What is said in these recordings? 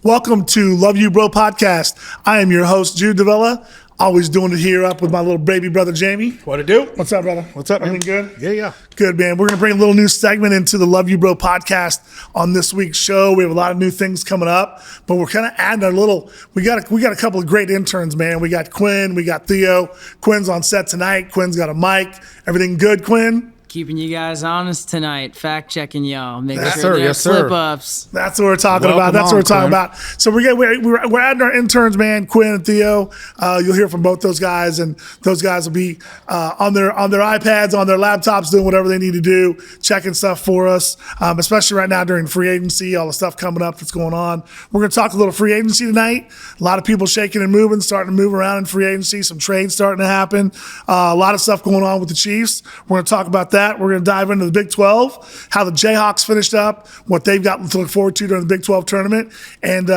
Welcome to Love You Bro Podcast. I am your host, Jude Davella. Always doing it here up with my little baby brother, Jamie. What it do? What's up, brother? What's up, man? Everything good? Yeah. Good, man. We're going to bring a little new segment into the Love You Bro Podcast on this week's show. We have a lot of new things coming up, but we're kind of adding our little, we got a couple of great interns, man. We got Quinn, we got Theo. Quinn's on set tonight. Quinn's got a mic. Everything good, Quinn? Keeping you guys honest tonight, fact checking y'all, making Yes, sure sir. there Yes, are sir. slip ups. That's what we're talking Welcome about. That's what we're talking on, about. So we're adding our interns, man, Quinn and Theo. You'll hear from both those guys, and those guys will be on their iPads, on their laptops, doing whatever they need to do, checking stuff for us, especially right now during free agency, all the stuff coming up that's going on. We're going to talk a little free agency tonight. A lot of people shaking and moving, starting to move around in free agency, some trades starting to happen, a lot of stuff going on with the Chiefs. We're going to talk about that. We're going to dive into the Big 12, how the Jayhawks finished up, what they've got to look forward to during the Big 12 tournament. And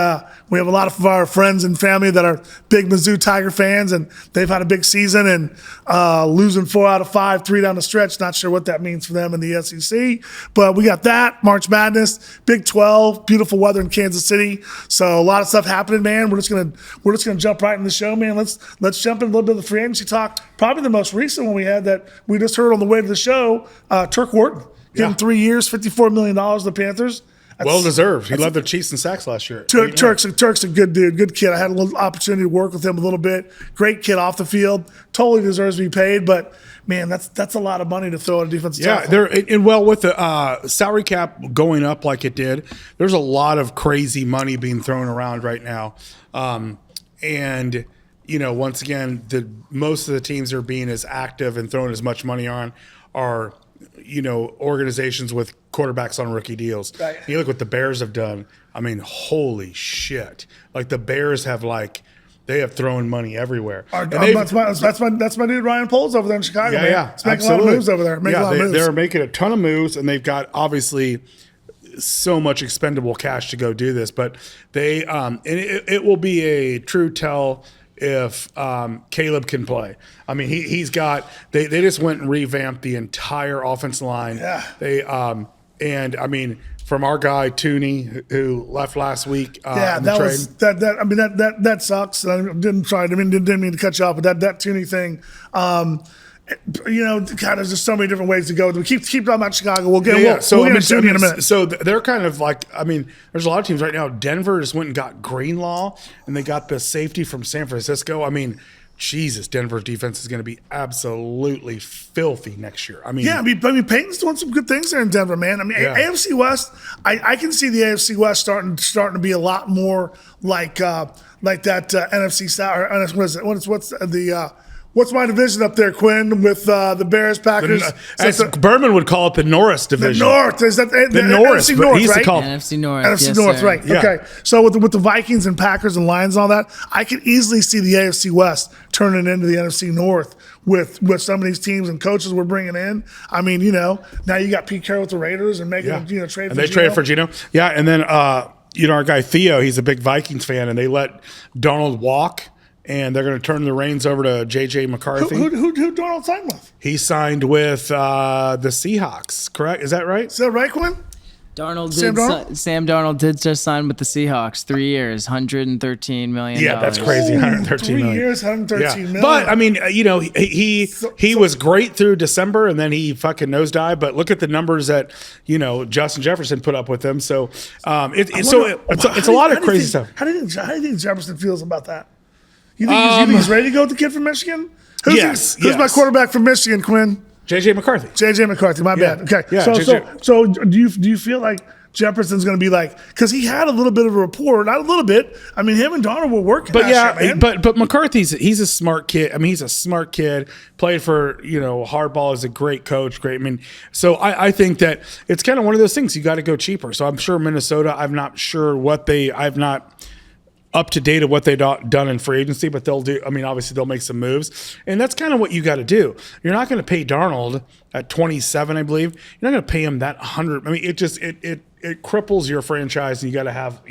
we have a lot of our friends and family that are big Mizzou Tiger fans, and they've had a big season and losing 4 out of 5, 3 down the stretch. Not sure what that means for them in the SEC. But we got that, March Madness, Big 12, beautiful weather in Kansas City. So a lot of stuff happening, man. We're just gonna jump right in the show, man. Let's jump in a little bit of the free agency talk. Probably the most recent one we had that we just heard on the way to the show, Turk Wharton. Give him 3 years, $54 million to the Panthers. Well deserved. He led the Chiefs in sacks last year. Turk's a good dude, good kid. I had a little opportunity to work with him a little bit. Great kid off the field. Totally deserves to be paid, but man, that's a lot of money to throw at a defensive tackle. With the salary cap going up like it did, there's a lot of crazy money being thrown around right now. And once again, most of the teams are being as active and throwing as much money on are organizations with quarterbacks on rookie deals. Right. You look what the Bears have done. I mean, holy shit! Like the Bears have they have thrown money everywhere. That's my dude Ryan Poles over there in Chicago. Man. Yeah, He's making a lot of moves over there. They're making a ton of moves, and they've got obviously so much expendable cash to go do this. But they and it will be a true tell if Caleb can play. I mean, he's got. They just went and revamped the entire offensive line. Yeah. They and I mean, from our guy Tooney who left last week. That sucks. I didn't mean to cut you off, but that Tooney thing. God, there's just so many different ways to go. We keep talking about Chicago. We'll get into Tooney in a minute. So they're kind of like, there's a lot of teams right now. Denver just went and got Greenlaw, and they got the safety from San Francisco. I mean, Jesus, Denver's defense is going to be absolutely filthy next year. Peyton's doing some good things there in Denver, man. AFC West, I can see the AFC West starting to be a lot more like that NFC South. What's my division up there, Quinn, with the Bears, Packers? Berman would call it the Norris division. The North. Is that the Norris? NFC North, right? NFC North. NFC yes, North, sir. right. Yeah. Okay. So with the Vikings and Packers and Lions and all that, I could easily see the AFC West turning into the NFC North with some of these teams and coaches we're bringing in. I mean, now you got Pete Carroll with the Raiders and making them, trade for Geno. And they traded for Geno. Yeah, and then, our guy Theo, he's a big Vikings fan, and they let Donald walk. And they're going to turn the reins over to J.J. McCarthy. Who Donald signed with? He signed with the Seahawks, correct? Is that right? Is that right, Quinn? Sam Darnold did just sign with the Seahawks. 3 years, $113 million. Yeah, that's crazy. $113 million. 3 years, $113 million. But I mean, he was great through December, and then he fucking nosedived. But look at the numbers that Justin Jefferson put up with him. So it's a lot of crazy stuff. How do you think Jefferson feels about that? You think he's ready to go with the kid from Michigan? Who's my quarterback from Michigan, Quinn? J.J. McCarthy. J.J. McCarthy, my bad. Okay. Yeah, so do you feel like Jefferson's going to be like, because he had a little bit of a rapport, not a little bit. I mean, him and Donald were working. But man. but McCarthy's he's a smart kid. I mean, he's a smart kid. Played for Hardball, is a great coach. Great. I mean, so I think that it's kind of one of those things. You got to go cheaper. So I'm sure Minnesota. I'm not sure I've not up to date of what they've done in free agency, but they'll do. I mean, obviously they'll make some moves, and that's kind of what you got to do. You're not going to pay Darnold at 27, I believe. You're not going to pay him that 100. I mean, it just it cripples your franchise, and you got to have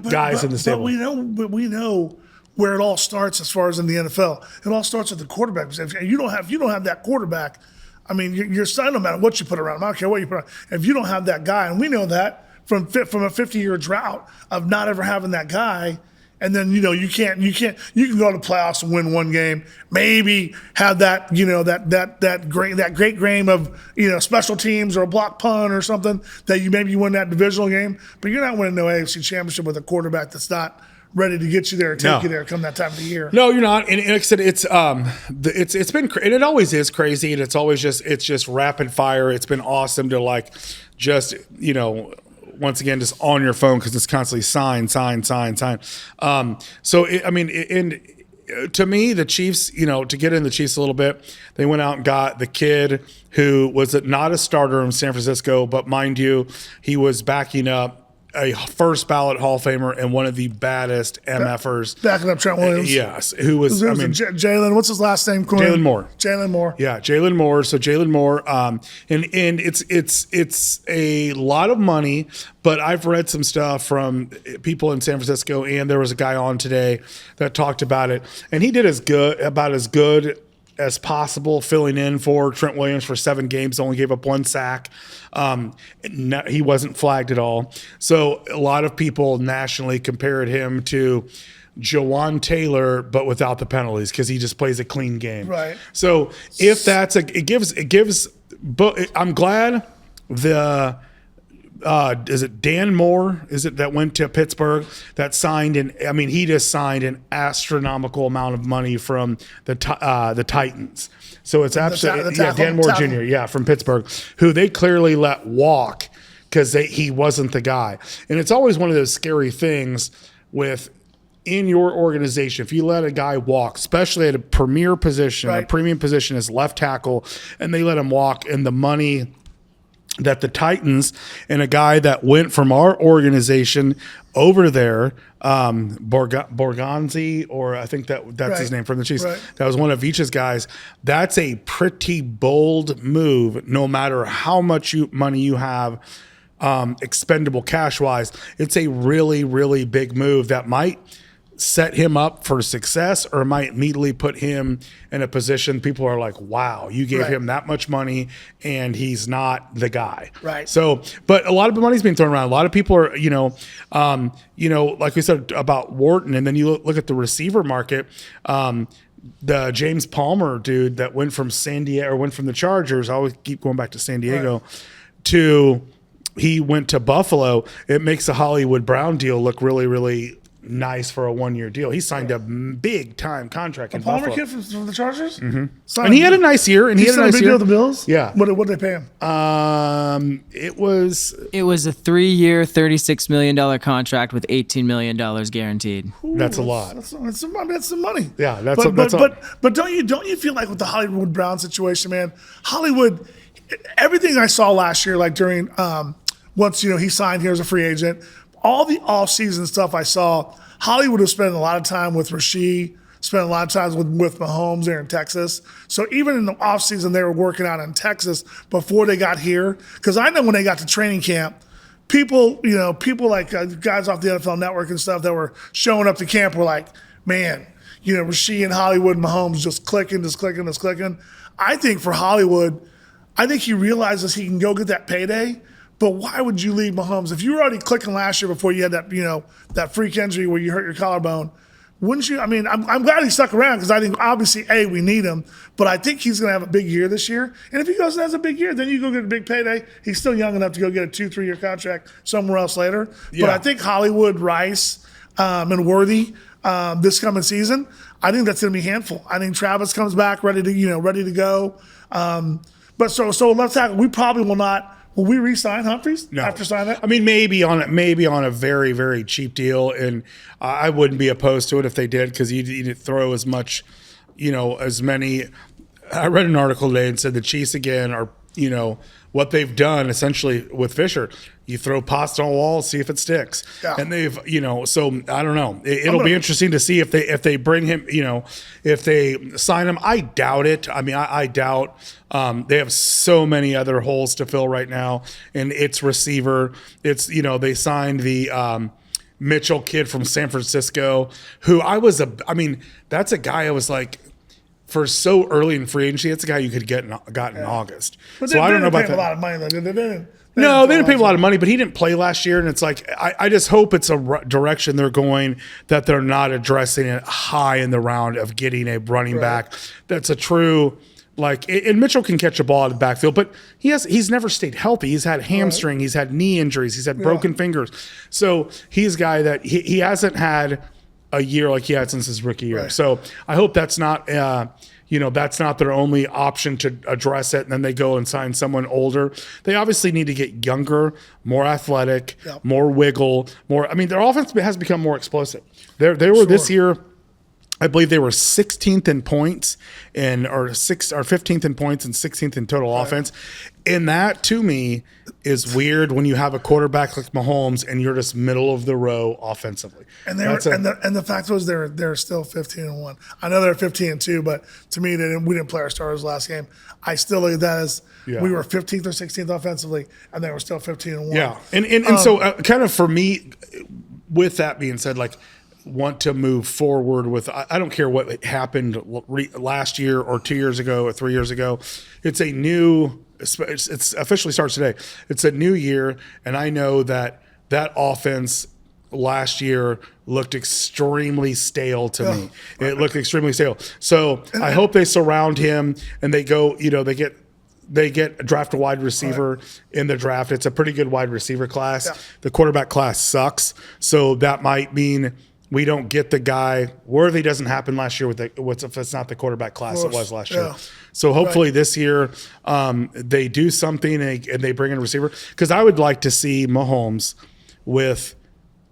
guys in the stable. But we know where it all starts as far as in the NFL. It all starts with the quarterback. If you don't have that quarterback, I mean, your son, no matter what you put around him, I don't care what you put around. If you don't have that guy, and we know that from a 50-year drought of not ever having that guy. And then, you can go to the playoffs and win one game, maybe have that, that great game of, special teams or a block punt or something that you win that divisional game, but you're not winning no AFC championship with a quarterback that's not ready to get you there or take you there come that time of the year. No, you're not. And like I said, it's been, and it always is crazy, and it's always just rapid fire. It's been awesome to once again, just on your phone because it's constantly sign. To me, the Chiefs, to get in the Chiefs a little bit, they went out and got the kid who was not a starter in San Francisco, but mind you, he was backing up a first ballot Hall of Famer and one of the baddest MFers. Backing up Trent Williams. Yes. Who was, Jalen, what's his last name? Jalen Moore. Yeah, Jalen Moore. So Jalen Moore, and it's a lot of money, but I've read some stuff from people in San Francisco, and there was a guy on today that talked about it, and he did as good as possible, filling in for Trent Williams for 7 games, only gave up 1 sack. He wasn't flagged at all. So a lot of people nationally compared him to Jawan Taylor, but without the penalties because he just plays a clean game. Right. So if that's it gives. But I'm glad is it Dan Moore? Is it that went to Pittsburgh that signed he just signed an astronomical amount of money from the Titans. So it's absolutely Dan Moore Jr. From Pittsburgh, who they clearly let walk because he wasn't the guy. And it's always one of those scary things with in your organization, if you let a guy walk, especially at a premier position, a premium position as left tackle, and they let him walk, and the money that the Titans and a guy that went from our organization over there, Borgonzi, or I think that's his name from the Chiefs. Right. That was one of Veach's guys. That's a pretty bold move, no matter how much money you have, expendable cash wise. It's a really, really big move that might set him up for success or might immediately put him in a position people are like, wow, you gave him that much money and he's not the guy. Right. So, but a lot of the money's being thrown around. A lot of people are, like we said about Wharton, and then you look at the receiver market, the James Palmer dude that went from the Chargers, I always keep going back to San Diego, he went to Buffalo. It makes the Hollywood Brown deal look really, really nice for a 1-year deal. He signed a big time contract in Buffalo. Palmer kid from the Chargers? Mm-hmm. And he had a nice year. And he had a nice big year. Deal with the Bills? Yeah. What did they pay him? It was a 3-year, $36 million contract with $18 million guaranteed. Ooh, that's a lot. That's some money. Yeah, but don't you feel like with the Hollywood Brown situation, man? Hollywood, everything I saw last year, like during once he signed here as a free agent. All the off-season stuff I saw, Hollywood was spending a lot of time with Rasheed, spending a lot of time with Mahomes there in Texas. So even in the off-season, they were working out in Texas before they got here. Because I know when they got to training camp, people like guys off the NFL Network and stuff that were showing up to camp were like, man, Rasheed and Hollywood and Mahomes just clicking. I think for Hollywood, I think he realizes he can go get that payday. But why would you leave Mahomes? If you were already clicking last year before you had that, that freak injury where you hurt your collarbone, wouldn't you? I mean, I'm glad he stuck around because I think obviously, we need him. But I think he's going to have a big year this year. And if he goes and has a big year, then you go get a big payday. He's still young enough to go get a 2-3 year contract somewhere else later. Yeah. But I think Hollywood, Rice, and Worthy this coming season, I think that's going to be a handful. I think Travis comes back ready to go. But so left tackle, we probably will not. Will we re-sign Humphries after signing that? I mean, maybe on a very, very cheap deal, and I wouldn't be opposed to it if they did because you didn't throw as much, as many. I read an article today and said the Chiefs again are, what they've done essentially with Fisher. You throw pasta on the wall, see if it sticks. Yeah. And they've, so I don't know. It'll be interesting to see if they bring him, if they sign him. I doubt it. I mean, I doubt they have so many other holes to fill right now. And it's receiver. It's, they signed the Mitchell kid from San Francisco, who that's a guy I was like, for so early in free agency, it's a guy you could got in August. But so I don't know about that. A lot of money though. They didn't pay a lot of money, but he didn't play last year, and it's like I just hope it's a direction they're going, that they're not addressing it high in the round of getting a running back that's a true. Like, and Mitchell can catch a ball out of the backfield, but he's never stayed healthy. He's had hamstring, he's had knee injuries, he's had broken fingers. So he's a guy that he hasn't had a year like he had since his rookie year. Right. So I hope that's not that's not their only option to address it, and then they go and sign someone older. They obviously need to get younger, more athletic, more wiggle, more. I mean, their offense has become more explosive. They were this year, I believe they were 16th in points or 15th in points and 16th in total offense. And that, to me, is weird when you have a quarterback like Mahomes and you're just middle of the row offensively. And the fact was they're still 15-1. I know they're 15-2, but to me we didn't play our starters last game. I still look at that as we were 15th or 16th offensively, and they were still 15-1. Yeah, and so kind of for me, with that being said, like, want to move forward with, I don't care what happened last year or 2 years ago or 3 years ago. It's officially starts today. It's a new year, and I know that offense last year looked extremely stale to me. It looked extremely stale. So I hope they surround him and they go, they get draft a wide receiver in the draft. It's a pretty good wide receiver class. Yeah. The quarterback class sucks. So that might mean we don't get the guy. Worthy doesn't happen last year if it's not the quarterback class it was last year. So hopefully this year they do something and they bring in a receiver. Because I would like to see Mahomes with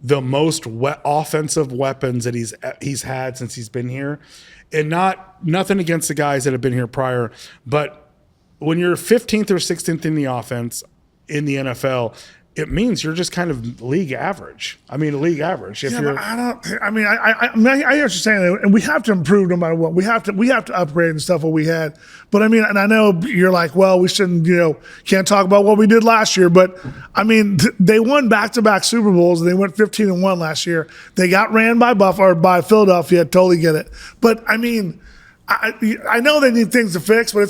the most offensive weapons that he's had since he's been here. And nothing against the guys that have been here prior, but when you're 15th or 16th in the offense in the NFL, it means you're just kind of league average. I mean, league average. I hear what you're saying, and we have to improve no matter what. We have to upgrade and stuff what we had. But I mean, and I know you're like, well, we shouldn't, can't talk about what we did last year. But I mean, they won back-to-back Super Bowls. And they went 15-1 last year. They got ran by Philadelphia. Totally get it. But I mean, I know they need things to fix, but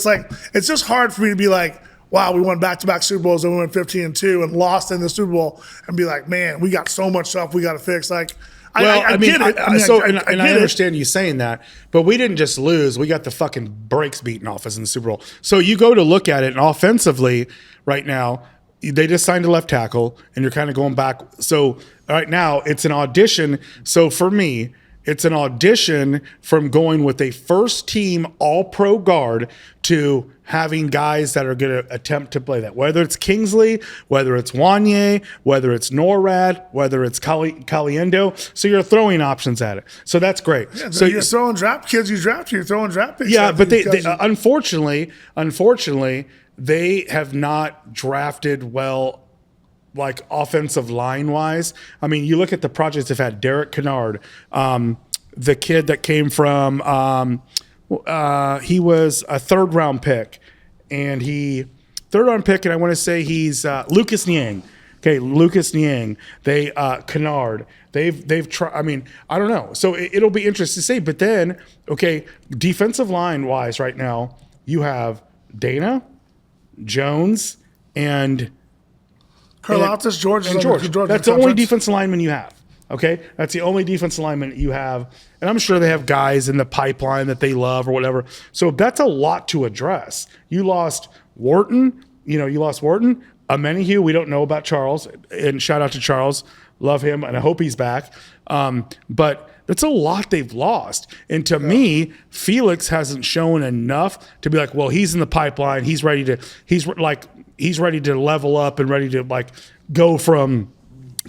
it's just hard for me to be like, wow, we won back-to-back Super Bowls and we went 15-2 and lost in the Super Bowl and be like, man, we got so much stuff we got to fix. Like, I get it. I understand you saying that, but we didn't just lose. We got the fucking brakes beaten off us in the Super Bowl. So you go to look at it, and offensively right now, they just signed a left tackle, and you're kind of going back. So right now, it's an audition. So for me, it's an audition from going with a first-team all-pro guard to having guys that are going to attempt to play that. Whether it's Kingsley, whether it's Wanye, whether it's Norrad, whether it's Caliendo. So you're throwing options at it. So that's great. Yeah, so you're throwing draft kids you draft. You're throwing draft picks. Yeah, but they unfortunately, they have not drafted well, like offensive line wise. I mean, you look at the projects they've had. Derek Kennard, the kid that came from, he was a third round pick, and I want to say he's Lucas Niang. Okay, Lucas Niang. They Kennard. They've tried. I mean, I don't know. So it'll be interesting to see. But then, okay, defensive line wise, right now you have Dana, Jones, and Karlaftis, George. That's the only defensive lineman you have. Okay, that's the only defensive lineman you have, and I'm sure they have guys in the pipeline that they love or whatever. So that's a lot to address. You lost Wharton. Amenahue, we don't know about Charles, and shout out to Charles. Love him, and I hope he's back. But that's a lot they've lost. And to me, Felix hasn't shown enough to be like, well, he's in the pipeline. He's ready to level up and ready to like go from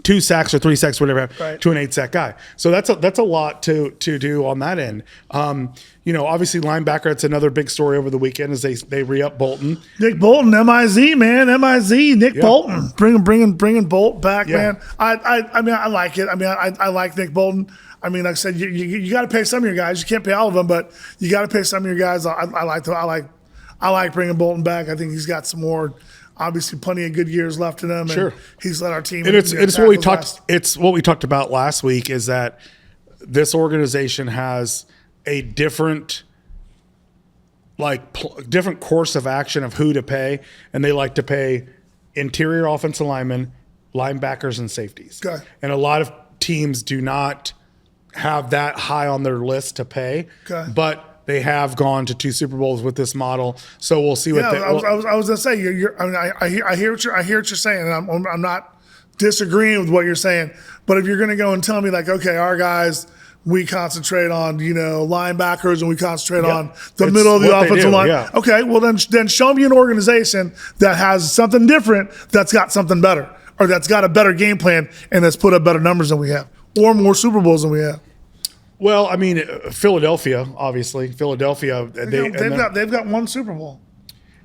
2 sacks or 3 sacks, whatever, to an 8-sack guy. So that's a lot to do on that end. Obviously linebacker, it's another big story over the weekend as they re-up Bolton. Nick Bolton, MIZ, man, Nick Bolton, bringing Bolt back, man. I mean, I like it. I mean, I like Nick Bolton. I mean, like I said, you got to pay some of your guys. You can't pay all of them, but you got to pay some of your guys. I like bringing Bolton back. I think he's got some more. Obviously, plenty of good years left in him. Sure, and he's led our team. And it's what we talked. It's what we talked about last week. Is that this organization has a different different course of action of who to pay, and they like to pay interior offensive linemen, linebackers, and safeties. Okay. And a lot of teams do not have that high on their list to pay, but they have gone to 2 Super Bowls with this model. So we'll see what. I was gonna say I hear what you're saying, and I'm not disagreeing with what you're saying. But if you're gonna go and tell me like, okay, our guys, we concentrate on linebackers and we concentrate on the middle of the offensive line. Yeah. Okay, well then show me an organization that has something different, that's got something better, or that's got a better game plan and that's put up better numbers than we have, or more Super Bowls than we have. Well, I mean, Philadelphia, obviously. They've got 1 Super Bowl.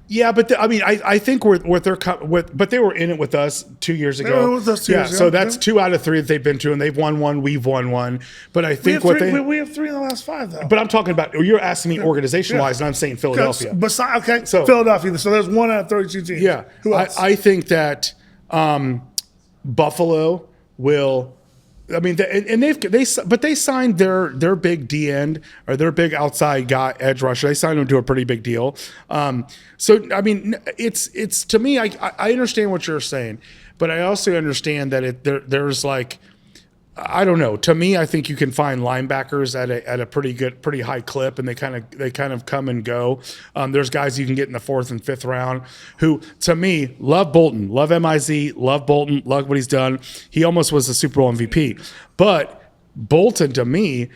Yeah, but I think but they were in it with us 2 years ago. They were with us 2 years ago. So that's 2 out of 3 that they've been to, and they've won 1. We've won 1. But I think we have 3 in the last 5 though. But I'm talking about, you're asking me organization wise, and I'm saying Philadelphia. So Philadelphia. So there's 1 out of 32 teams. Yeah, who else? I think that Buffalo will. I mean, they signed their big D end, or their big outside guy, edge rusher. They signed him to a pretty big deal. So I mean, it's to me, I understand what you're saying, but I also understand that there's like, I don't know. To me, I think you can find linebackers at a pretty high clip, and they kind of come and go. There's guys you can get in the 4th and 5th round who, to me, love Bolton, love Miz, love Bolton, love what he's done. He almost was a Super Bowl MVP, but Bolton to me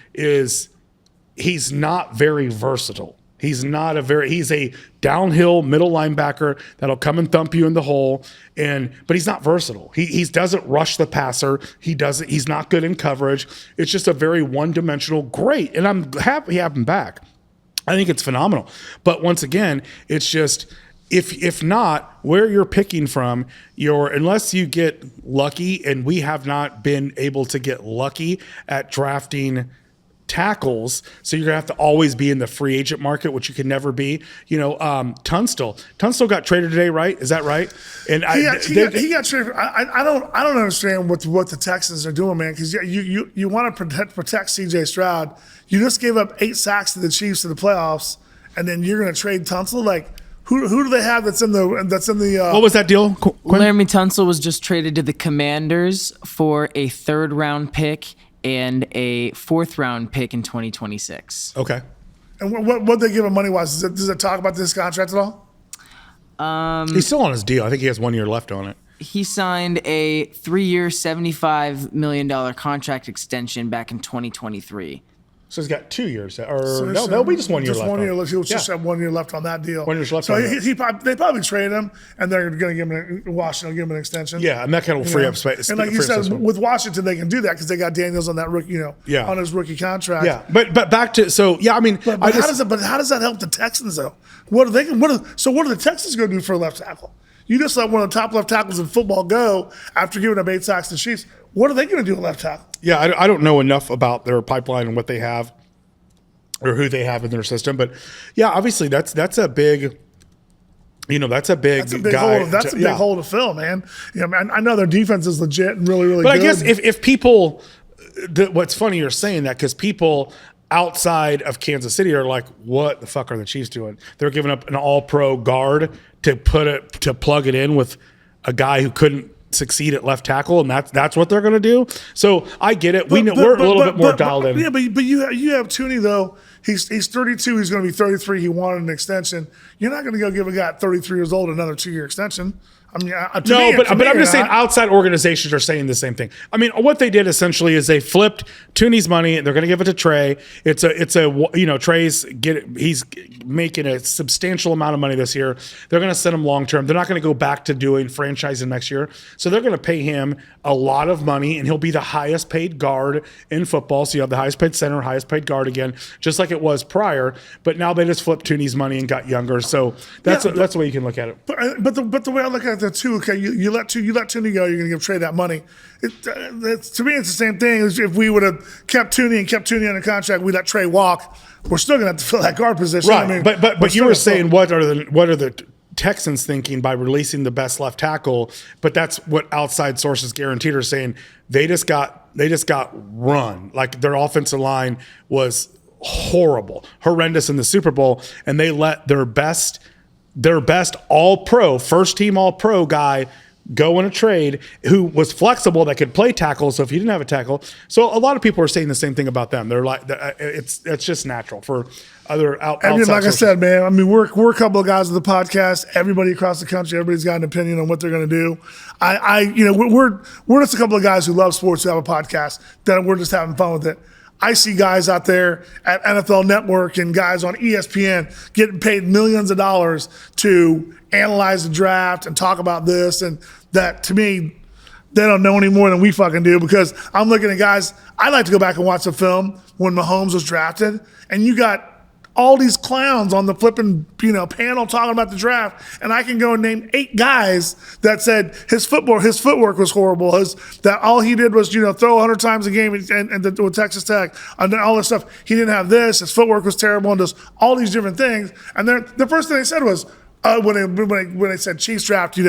he's not very versatile. He's a downhill middle linebacker that'll come and thump you in the hole, but he's not versatile. He doesn't rush the passer. He's not good in coverage. It's just a very one-dimensional great, and I'm happy to have him back. I think it's phenomenal. But once again, it's just if not, where you're picking from, unless you get lucky, and we have not been able to get lucky at drafting tackles, so you're gonna have to always be in the free agent market, which you can never be. Tunstall got traded today, right? Is that right? And he got traded. I don't understand what the Texans are doing, man. Because you want to protect C.J. Stroud. You just gave up 8 sacks to the Chiefs in the playoffs, and then you're gonna trade Tunstall. Like, who do they have that's in the what was that deal, Quinn? Laramie Tunstall was just traded to the Commanders for a 3rd round pick and a 4th round pick in 2026. Okay. And what they give him money wise? Does it talk about this contract at all? He's still on his deal. I think he has 1 year left on it. He signed a 3-year, $75 million contract extension back in 2023. So he's got 2 years, that'll be just 1 year left. Just 1 year left. He'll just have 1 year left on that deal. 1 year left. So they probably trade him, and they're going to give him Washington will give him an extension. Yeah, and that kind of free up space. And like you said, with Washington, they can do that because they got Daniels on that rookie, on his rookie contract. Yeah, but back to I mean, how does that help the Texans though? What are the Texans going to do for a left tackle? You just let one of the top left tackles in football go after giving up 8 sacks to the Chiefs. What are they going to do at left tackle? Yeah, I don't know enough about their pipeline and what they have, or who they have in their system, but yeah, obviously that's a big. That's a big guy. That's a big hole to fill, man. I know their defense is legit and really, really good. But I guess if people, what's funny you're saying that, because people outside of Kansas City are like, what the fuck are the Chiefs doing? They're giving up an all-pro guard to plug it in with a guy who couldn't succeed at left tackle, and that's what they're going to do. So I get it. We're a little bit more dialed in. Yeah, but you have Tooney though. He's 32. He's going to be 33. He wanted an extension. You're not going to go give a guy 33 years old another 2-year extension. I mean, but I'm just saying outside organizations are saying the same thing. I mean, what they did essentially is they flipped Tooney's money and they're going to give it to Trey. He's making a substantial amount of money this year. They're going to send him long term. They're not going to go back to doing franchising next year. So they're going to pay him a lot of money, and he'll be the highest paid guard in football. So you have the highest paid center, highest paid guard again, just like it was prior. But now they just flipped Tooney's money and got younger. So that's the way you can look at it. But the way I look at it too, okay, you let Tooney go, you're going to give Trey that money. To me, it's the same thing as if we would have kept Tooney under contract, we let Trey walk. We're still going to have to fill that guard position. Right, I mean, but you were saying what are the Texans thinking by releasing the best left tackle? But that's what outside sources guaranteed are saying. They just got run. Like their offensive line was horrible, horrendous in the Super Bowl, and they let their best all-pro, first-team all-pro guy go in a trade who was flexible, that could play tackle. So if you didn't have a tackle, so a lot of people are saying the same thing about them. They're like, it's just natural for other outside. I mean, like I said, man, I mean, we're a couple of guys on the podcast. Everybody across the country, everybody's got an opinion on what they're going to do. We're just a couple of guys who love sports, who have a podcast, that we're just having fun with it. I see guys out there at NFL Network and guys on ESPN getting paid millions of dollars to analyze the draft and talk about this. And that, to me, they don't know any more than we fucking do, because I'm looking at guys. I like to go back and watch the film when Mahomes was drafted, and you got all these clowns on the flipping, panel talking about the draft, and I can go and name 8 guys that said his footwork was horrible. That all he did was, throw 100 times a game and with Texas Tech, and all this stuff. He didn't have this. His footwork was terrible, and just all these different things. And then the first thing they said was, when they said Chiefs draft, Patrick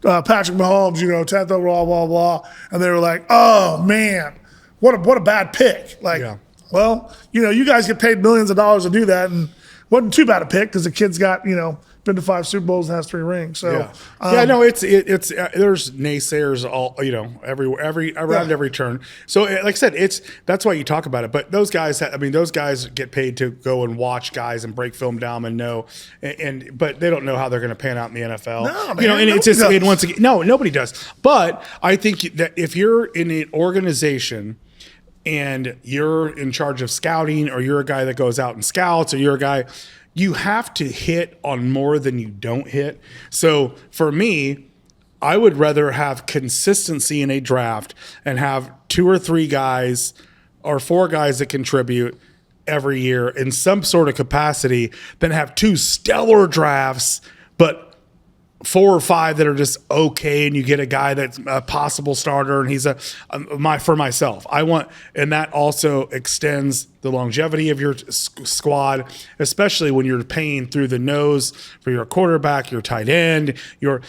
Mahomes, 10th overall, blah, blah, blah, and they were like, oh man, what a bad pick. Yeah. Well, you guys get paid millions of dollars to do that, and wasn't too bad a pick, because the kid's got, been to 5 Super Bowls and has 3 rings. So it's there's naysayers all every turn. So like I said, that's why you talk about it. But those guys get paid to go and watch guys and break film down and know, but they don't know how they're going to pan out in the NFL. No, man, and it's just once again, no, nobody does. But I think that if you're in an organization and you're in charge of scouting, or you're a guy that goes out and scouts, or you're a guy, you have to hit on more than you don't hit. So for me, I would rather have consistency in a draft and have 2 or 3 guys or 4 guys that contribute every year in some sort of capacity than have 2 stellar drafts, but 4 or 5 that are just okay, and you get a guy that's a possible starter, and he's for myself. And that also extends the longevity of your squad, especially when you're paying through the nose for your quarterback, your tight end, you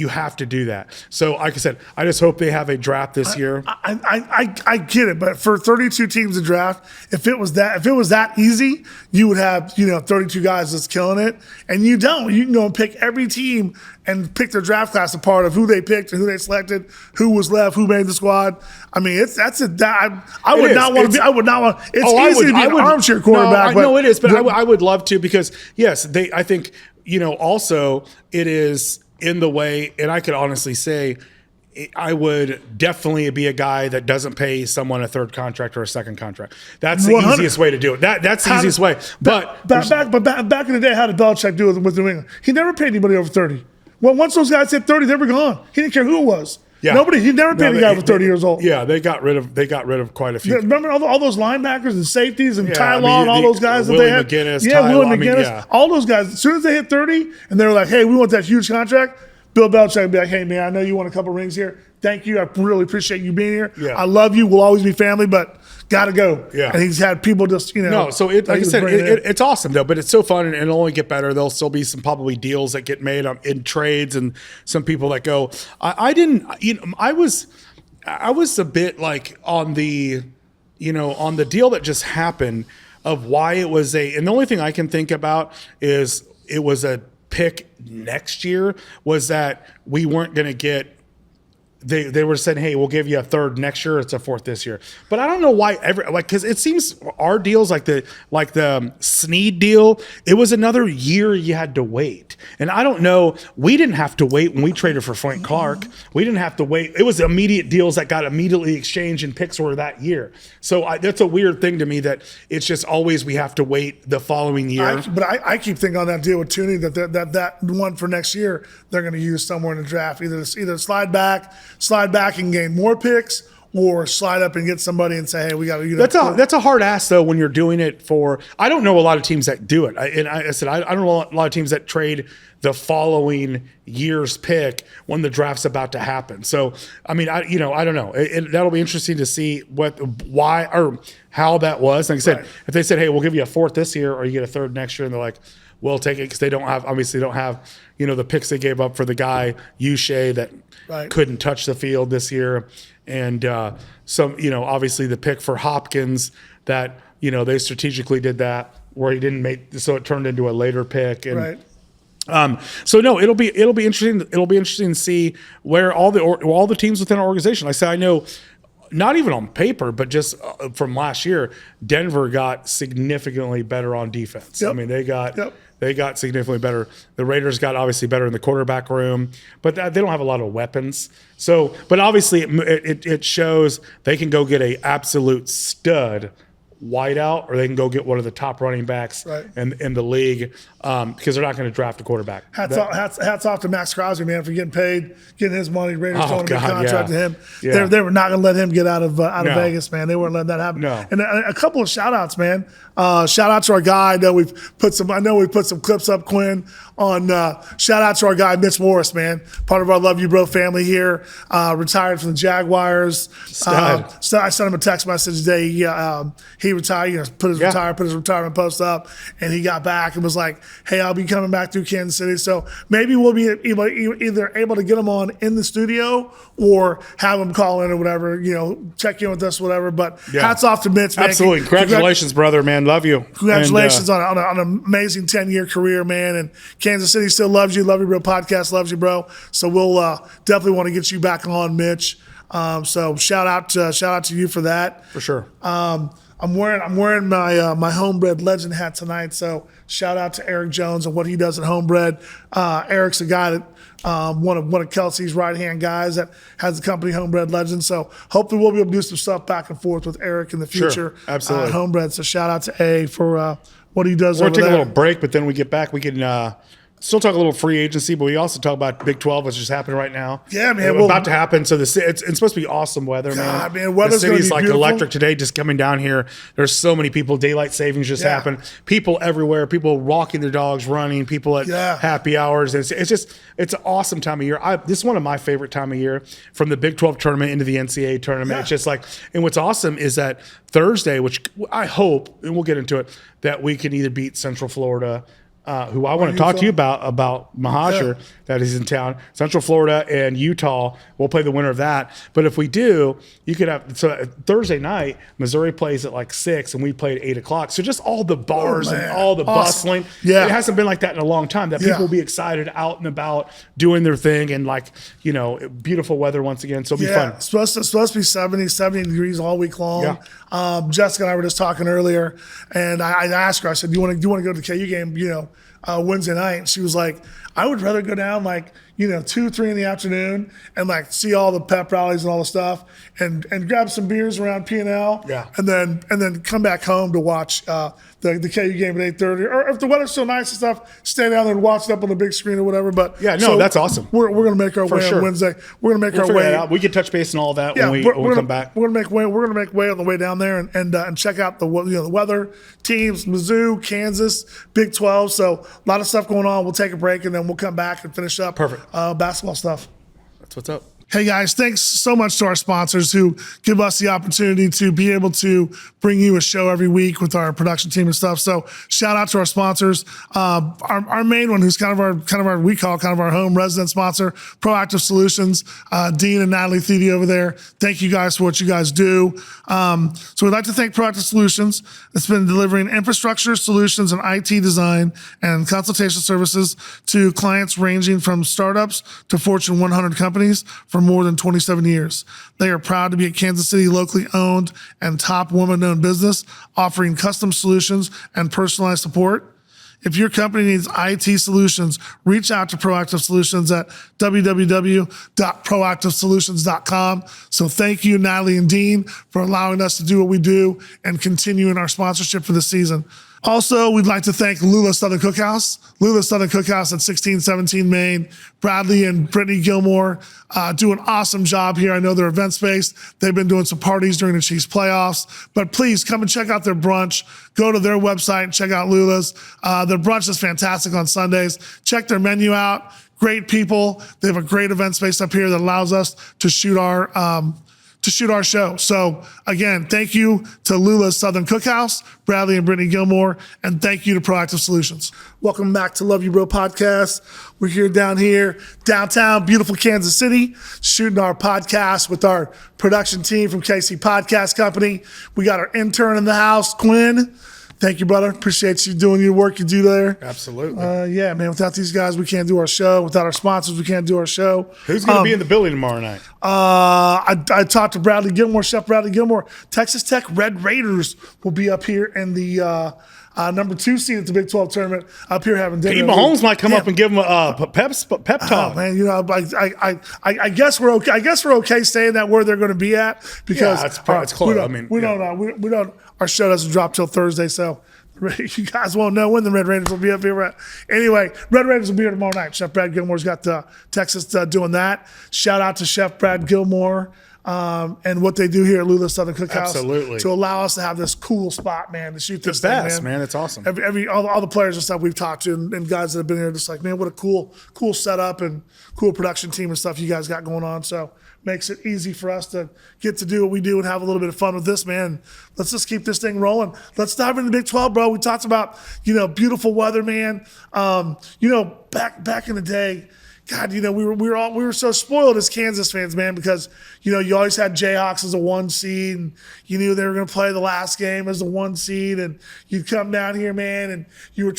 have to do that. So like I said, I just hope they have a draft this year. I get it, but for 32 teams to draft, if it was that easy, you would have 32 guys that's killing it, and you don't. You can go and pick every team and pick their draft class apart of who they picked and who they selected, who was left, who made the squad. I mean, it's easy to be an armchair quarterback. No, it is, but I would love to, because yes, I think also it is in the way, and I could honestly say, I would definitely be a guy that doesn't pay someone a 3rd contract or a 2nd contract. That's the 100. Easiest way to do it. That's the easiest way. But back in the day, how did Belichick do it with New England? He never paid anybody over 30. Well, once those guys hit 30, they were gone. He didn't care who it was. Yeah. He never paid a guy over 30 years old. Yeah, they got rid of quite a few. Remember all those linebackers and safeties and Ty Law and all those guys that they had? Willie McGinnis. All those guys. As soon as they hit 30 and they were like, hey, we want that huge contract, Bill Belichick would be like, hey, man, I know you won a couple rings here. Thank you. I really appreciate you being here. Yeah. I love you. We'll always be family, but got to go. Yeah. And he's had people just, No, so like I said, it's awesome, though, but it's so fun, and it'll only get better. There'll still be some probably deals that get made in trades, and some people that go. I was a bit like on the deal that just happened, of why it was and the only thing I can think about is it was a pick next year, was that we weren't going to get. They were saying, hey, we'll give you a 3rd next year. It's a 4th this year. But I don't know why because it seems our deals, like the Snead deal, it was another year you had to wait. And I don't know. We didn't have to wait when we traded for Frank Clark. We didn't have to wait. It was immediate deals that got immediately exchanged, and picks were that year. So that's a weird thing to me, that it's just always we have to wait the following year. I keep thinking on that deal with Tooney that one for next year they're going to use somewhere in the draft. Either slide back and gain more picks, or slide up and get somebody and say, hey, we got to do that. That's a hard ask, though, when you're doing it for – I don't know a lot of teams that do it. I don't know a lot of teams that trade the following year's pick when the draft's about to happen. So, I mean, I don't know. That'll be interesting to see why or how that was. Like I said, If they said, hey, we'll give you a 4th this year, or you get a 3rd next year, and they're like, we'll take it, because they don't have the picks they gave up for the guy Uche that couldn't touch the field this year, and obviously the pick for Hopkins that they strategically did that where he didn't so it turned into a later pick. And, Right. So no, it'll be interesting. It'll be interesting to see where all the teams within our organization. Like I said, I know, not even on paper, but just from last year, Denver got significantly better on defense. Yep. I mean, they got significantly better. The Raiders got obviously better in the quarterback room, but they don't have a lot of weapons. So, but obviously it shows they can go get a absolute stud wideout, or they can go get one of the top running backs in the league, because they're not going to draft a quarterback. Hats off to Max Crosby, man, for getting paid, getting his money. Raiders throwing a big contract to him. Yeah. They were not going to let him get out of Vegas, man. They weren't letting that happen. No. And a couple of shout outs, man. Shout out to our guy. I know we've put some clips up, Quinn, on shout out to our guy Mitch Morris, man, part of our Love You Bro family here, retired from the Jaguars. So I sent him a text message today. He retired, put his retirement post up, and he got back and was like, hey, I'll be coming back through Kansas City. So maybe we'll be either able to get him on in the studio or have him call in or whatever, check in with us, whatever. But hats off to Mitch, man. Absolutely. Congratulations, brother, man. Love you. Congratulations on an amazing 10-year career, man. And Kansas City still loves you. Love You Bro podcast loves you, bro. So we'll definitely want to get you back on, Mitch. So shout out to you for that. For sure. I'm wearing my Homebred Legend hat tonight. So shout out to Eric Jones and what he does at Homebred. Eric's a guy that one of Kelsey's right-hand guys that has the company Homebred Legend. So hopefully we'll be able to do some stuff back and forth with Eric in the future. Sure, absolutely. At Homebred. So shout out to A for what he does. We're over going to take there. a little break, but then we get back. We can still talk a little free agency, but we also talk about Big 12, which is happening right now. Yeah, man. It's about to happen. So it's supposed to be awesome weather, God, man. The Weather's gonna city's be like beautiful. electric today, just coming down here. There's so many people. Daylight savings just happened. People everywhere. People walking their dogs, running. People at happy hours. It's an awesome time of year. This is one of my favorite time of year, from the Big 12 tournament into the NCAA tournament. Yeah. It's just like, and what's awesome is that Thursday, which I hope, and we'll get into it, that we can either beat Central Florida, who I want to talk to you about Mahajer, that is in town. Central Florida and Utah, we'll play the winner of that. But if we do, you could have Thursday night, Missouri plays at like 6 and we play at 8 o'clock. So just all the bars and all the bustling. Yeah. It hasn't been like that in a long time, that people will be excited out and about doing their thing, and beautiful weather once again. So it'll be fun. It's supposed to be 70 degrees all week long. Yeah. Jessica and I were just talking earlier, and I asked her, I said, do you want to go to the KU game, Wednesday night? And she was like, I would rather go down 2, 3 in the afternoon and see all the pep rallies and all the stuff, and grab some beers around P&L, and then come back home to watch the KU game at 8:30. Or if the weather's so nice and stuff, stay down there and watch it up on the big screen or whatever. But that's awesome. We're gonna make our way sure. on Wednesday. We're gonna make our way out. We can touch base and all that when we come back. We're gonna make way on the way down there and check out the weather, teams, Mizzou, Kansas, Big 12. So a lot of stuff going on. We'll take a break and then we'll come back and finish up. Perfect. Basketball stuff. That's what's up. Hey guys, thanks so much to our sponsors who give us the opportunity to be able to bring you a show every week with our production team and stuff. So shout out to our sponsors. Our main one, who's kind of our home resident sponsor, Proactive Solutions. Dean and Natalie Thede over there. Thank you guys for what you guys do. So we'd like to thank Proactive Solutions. It's been delivering infrastructure solutions and IT design and consultation services to clients ranging from startups to Fortune 100 companies for more than 27 years. They are proud to be a Kansas City locally owned and top woman-owned business, offering custom solutions and personalized support. If your company needs IT solutions, reach out to Proactive Solutions at www.proactivesolutions.com. So thank you, Natalie and Dean, for allowing us to do what we do and continuing our sponsorship for the season. Also, we'd like to thank Lula Southern Cookhouse. Lula Southern Cookhouse at 1617 Main. Bradley and Brittany Gilmore do an awesome job here. I know they're events-based. They've been doing some parties during the Chiefs playoffs. But please come and check out their brunch. Go to their website and check out Lula's. Their brunch is fantastic on Sundays. Check their menu out. Great people. They have a great event space up here that allows us to shoot our to shoot our show. So again, thank you to Lula's Southern Cookhouse, Bradley and Brittany Gilmore, and thank you to Proactive Solutions. Welcome back to Love You Bro Podcast. We're here downtown, beautiful Kansas City, shooting our podcast with our production team from KC Podcast Company. We got our intern in the house, Quinn. Thank you, brother. Appreciate you doing your work you do there. Absolutely. Yeah, man. Without these guys, we can't do our show. Without our sponsors, we can't do our show. Who's going to be in the building tomorrow night? I talked to Bradley Gilmore, Chef Bradley Gilmore. Texas Tech Red Raiders will be up here in the number 2 seed at the Big 12 tournament. Up here having dinner. Pete Mahomes might come up and give him a pep talk. Man, I guess we're okay. I guess we're okay saying that where they're going to be at because it's close. We don't. Our show doesn't drop till Thursday, so you guys won't know when the Red Raiders will be up here. Anyway, Red Raiders will be here tomorrow night. Chef Brad Gilmore's got Texas doing that. Shout out to Chef Brad Gilmore and what they do here at Lula Southern Cookhouse. Absolutely. To allow us to have this cool spot, man, to shoot this thing, man. It's awesome. All the players and stuff we've talked to and guys that have been here, just like, man, what a cool setup and cool production team and stuff you guys got going on. So makes it easy for us to get to do what we do and have a little bit of fun with this, man. Let's just keep this thing rolling. Let's dive into the Big 12, bro. We talked about, beautiful weather, man. Back in the day, God, we were so spoiled as Kansas fans, man, because you always had Jayhawks as a 1 seed, and you knew they were going to play the last game as a 1 seed, and you'd come down here, man, and you're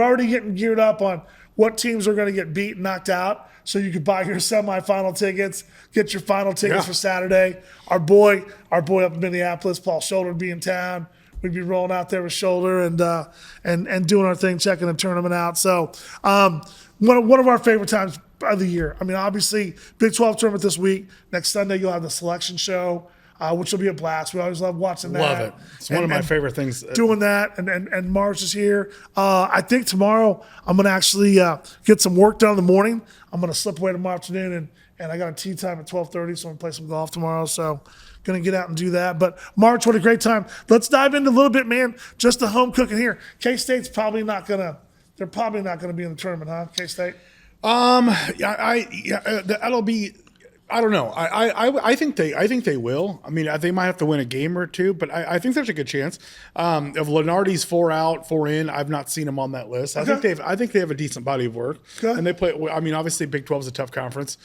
already getting geared up on what teams are going to get beat and knocked out, so you could buy your semifinal tickets, get your final tickets for Saturday. Our boy up in Minneapolis, Paul Shoulder, would be in town. We'd be rolling out there with Shoulder and doing our thing, checking the tournament out. So one of our favorite times of the year. I mean, obviously, Big 12 tournament this week. Next Sunday, you'll have the selection show, which will be a blast. We always love watching that. Love it. It's one of my favorite things. Doing that, and March is here. I think tomorrow I'm going to actually get some work done in the morning. I'm going to slip away tomorrow afternoon, and I got a tea time at 12:30, so I'm going to play some golf tomorrow. So going to get out and do that. But March, what a great time. Let's dive into a little bit, man, just the home cooking here. K-State's probably not going to – they're probably not going to be in the tournament, huh, K-State? That'll be – I don't know. I think they will. I mean, they might have to win a game or two, but I think there's a good chance. If Lenardi's 4 out, 4 in, I've not seen him on that list. I think they have a decent body of work, and they play. I mean, obviously, Big 12 is a tough conference,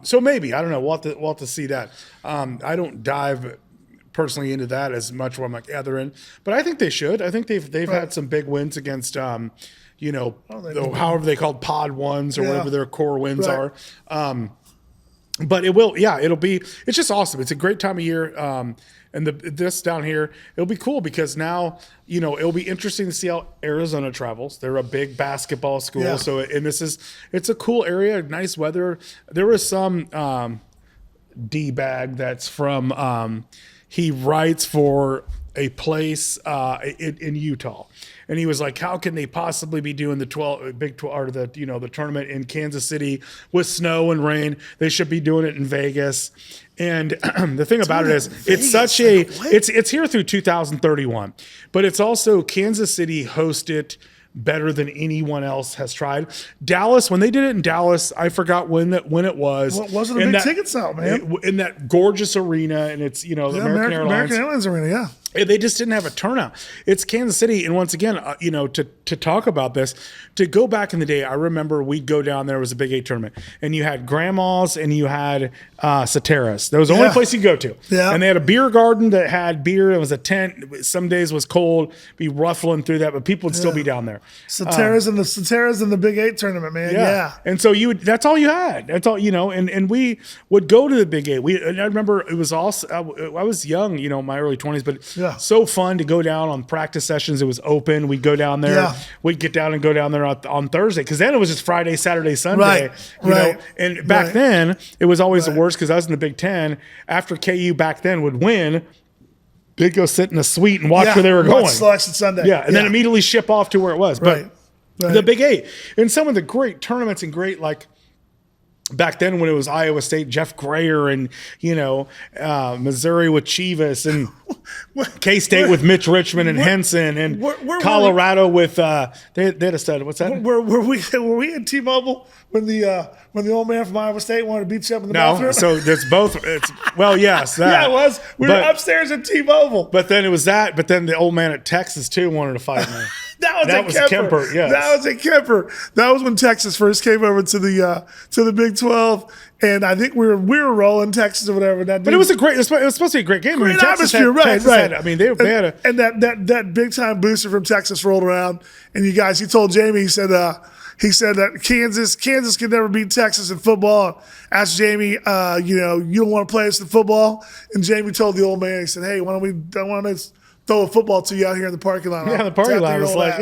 so maybe I don't know. We'll have to see that. I don't dive personally into that as much. Where I'm like, yeah, they're in, but I think they should. I think they've had some big wins against. However they called pod ones or whatever their core wins are. But it's just awesome. It's a great time of year. And this down here, it'll be cool because now, it'll be interesting to see how Arizona travels. They're a big basketball school. Yeah. So, and it's a cool area, nice weather. There was some D-bag that's from, he writes for a place in Utah. And he was like, how can they possibly be doing the Big 12 or the tournament in Kansas City with snow and rain? They should be doing it in Vegas. And the thing about it is it's here through 2031, but it's also Kansas City hosted better than anyone else has tried. Dallas, when they did it in Dallas, I forgot when it was. Well, wasn't a big ticket sell, man. In that gorgeous arena, and it's the American Airlines arena, yeah. They just didn't have a turnout. It's Kansas City, and once again, to talk about this, to go back in the day, I remember we'd go down there. It was a Big 8 tournament, and you had Grandma's and you had Soteris. That was the only place you go to. Yeah. And they had a beer garden that had beer. It was a tent. Some days was cold, be ruffling through that, but people would still be down there. Soteris and the Big 8 tournament, man. Yeah. And so that's all you had. That's all, and we would go to the Big 8. And I remember it was also, I was young, my early 20s, but so fun to go down on practice sessions. It was open. We'd go down there. Yeah. We'd get down and go down there on Thursday, because then it was just Friday, Saturday, Sunday. Right. And back then, it was always the worst, because I was in the Big 10. After KU back then would win, they'd go sit in a suite and watch where they were going. Selection Sunday. Yeah, and then immediately ship off to where it was. But the Big 8, and some of the great tournaments and great, back then when it was Iowa State, Jeff Grayer, and Missouri with Chivas, and K-State with Mitch Richmond and Henson, and Colorado with they had a stud. What's that? Were we in T-Mobile when the old man from Iowa State wanted to beat you up in the bathroom? No, so there's both. Yes, that. Yeah, it was. We were upstairs at T-Mobile. But then it was that. But then the old man at Texas too wanted to fight me. That was Kemper. Yes. That was at Kemper. That was when Texas first came over to the Big 12, and I think we were rolling Texas or whatever. But it was supposed to be a great game. Great atmosphere, right? They had a and that big time booster from Texas rolled around, and he told Jamie, he said that Kansas can never beat Texas in football. Asked Jamie, you don't want to play us in football, and Jamie told the old man, he said, hey, why don't we throw a football to you out here in the parking lot? Yeah, the parking lot was like,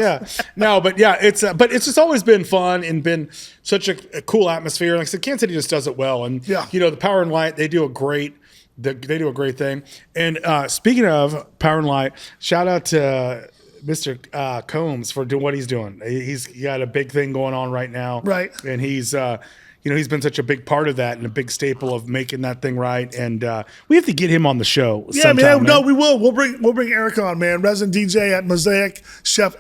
no, but yeah, it's just always been fun and been such a cool atmosphere. Like I said, Kansas City just does it well, and the Power and Light, they do a great thing. And speaking of Power and Light, shout out to Mr. Combs for doing what he's doing. He's got a big thing going on right now, right? And he's he's been such a big part of that and a big staple of making that thing right. And we have to get him on the show. Yeah, sometime, man. No, we will. We'll bring Eric on, man. Resident DJ at Mosaic. Chef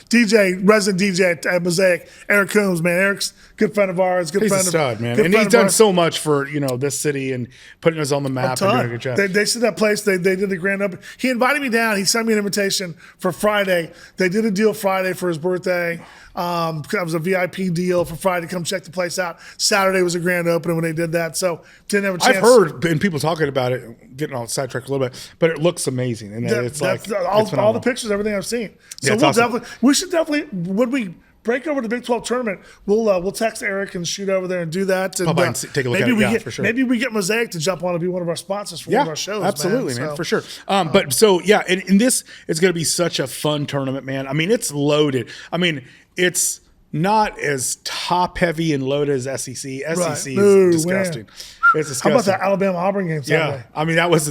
DJ, resident DJ at Mosaic. Eric Coombs, man. Eric's a good friend of ours. He's a stud, man. And he's done so much for this city and putting us on the map and doing a good job. They said that place. They did the grand opening. He invited me down. He sent me an invitation for Friday. They did a deal Friday for his birthday. It was a VIP deal for Friday to come check the place out. Saturday was a grand opening when they did that, so didn't have a chance. I've heard and people talking about it, getting on sidetracked a little bit, but it looks amazing, and it's all the pictures, everything I've seen. So we should definitely when we break over the Big 12 tournament, we'll text Eric and shoot over there and do that. And take a look at it. For sure. Maybe we get Mosaic to jump on and be one of our sponsors for one of our shows. Absolutely, man, for sure. In this, it's going to be such a fun tournament, man. I mean, it's loaded. I mean, it's not as top heavy and loaded as SEC. SEC is disgusting. It's disgusting. How about that Alabama Auburn game Saturday? Yeah, I mean that was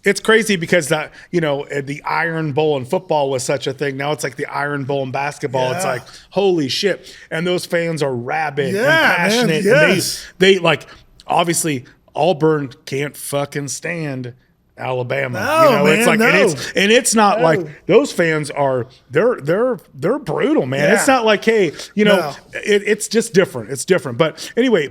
it's crazy because the Iron Bowl in football was such a thing. Now it's like the Iron Bowl in basketball. Yeah. It's like holy shit, and those fans are rabid and passionate. Man, yes. And they like obviously Auburn can't fucking stand Alabama. It's like and it's not like those fans are they're brutal, man. Yeah. It's not like it's just different. It's different. But anyway,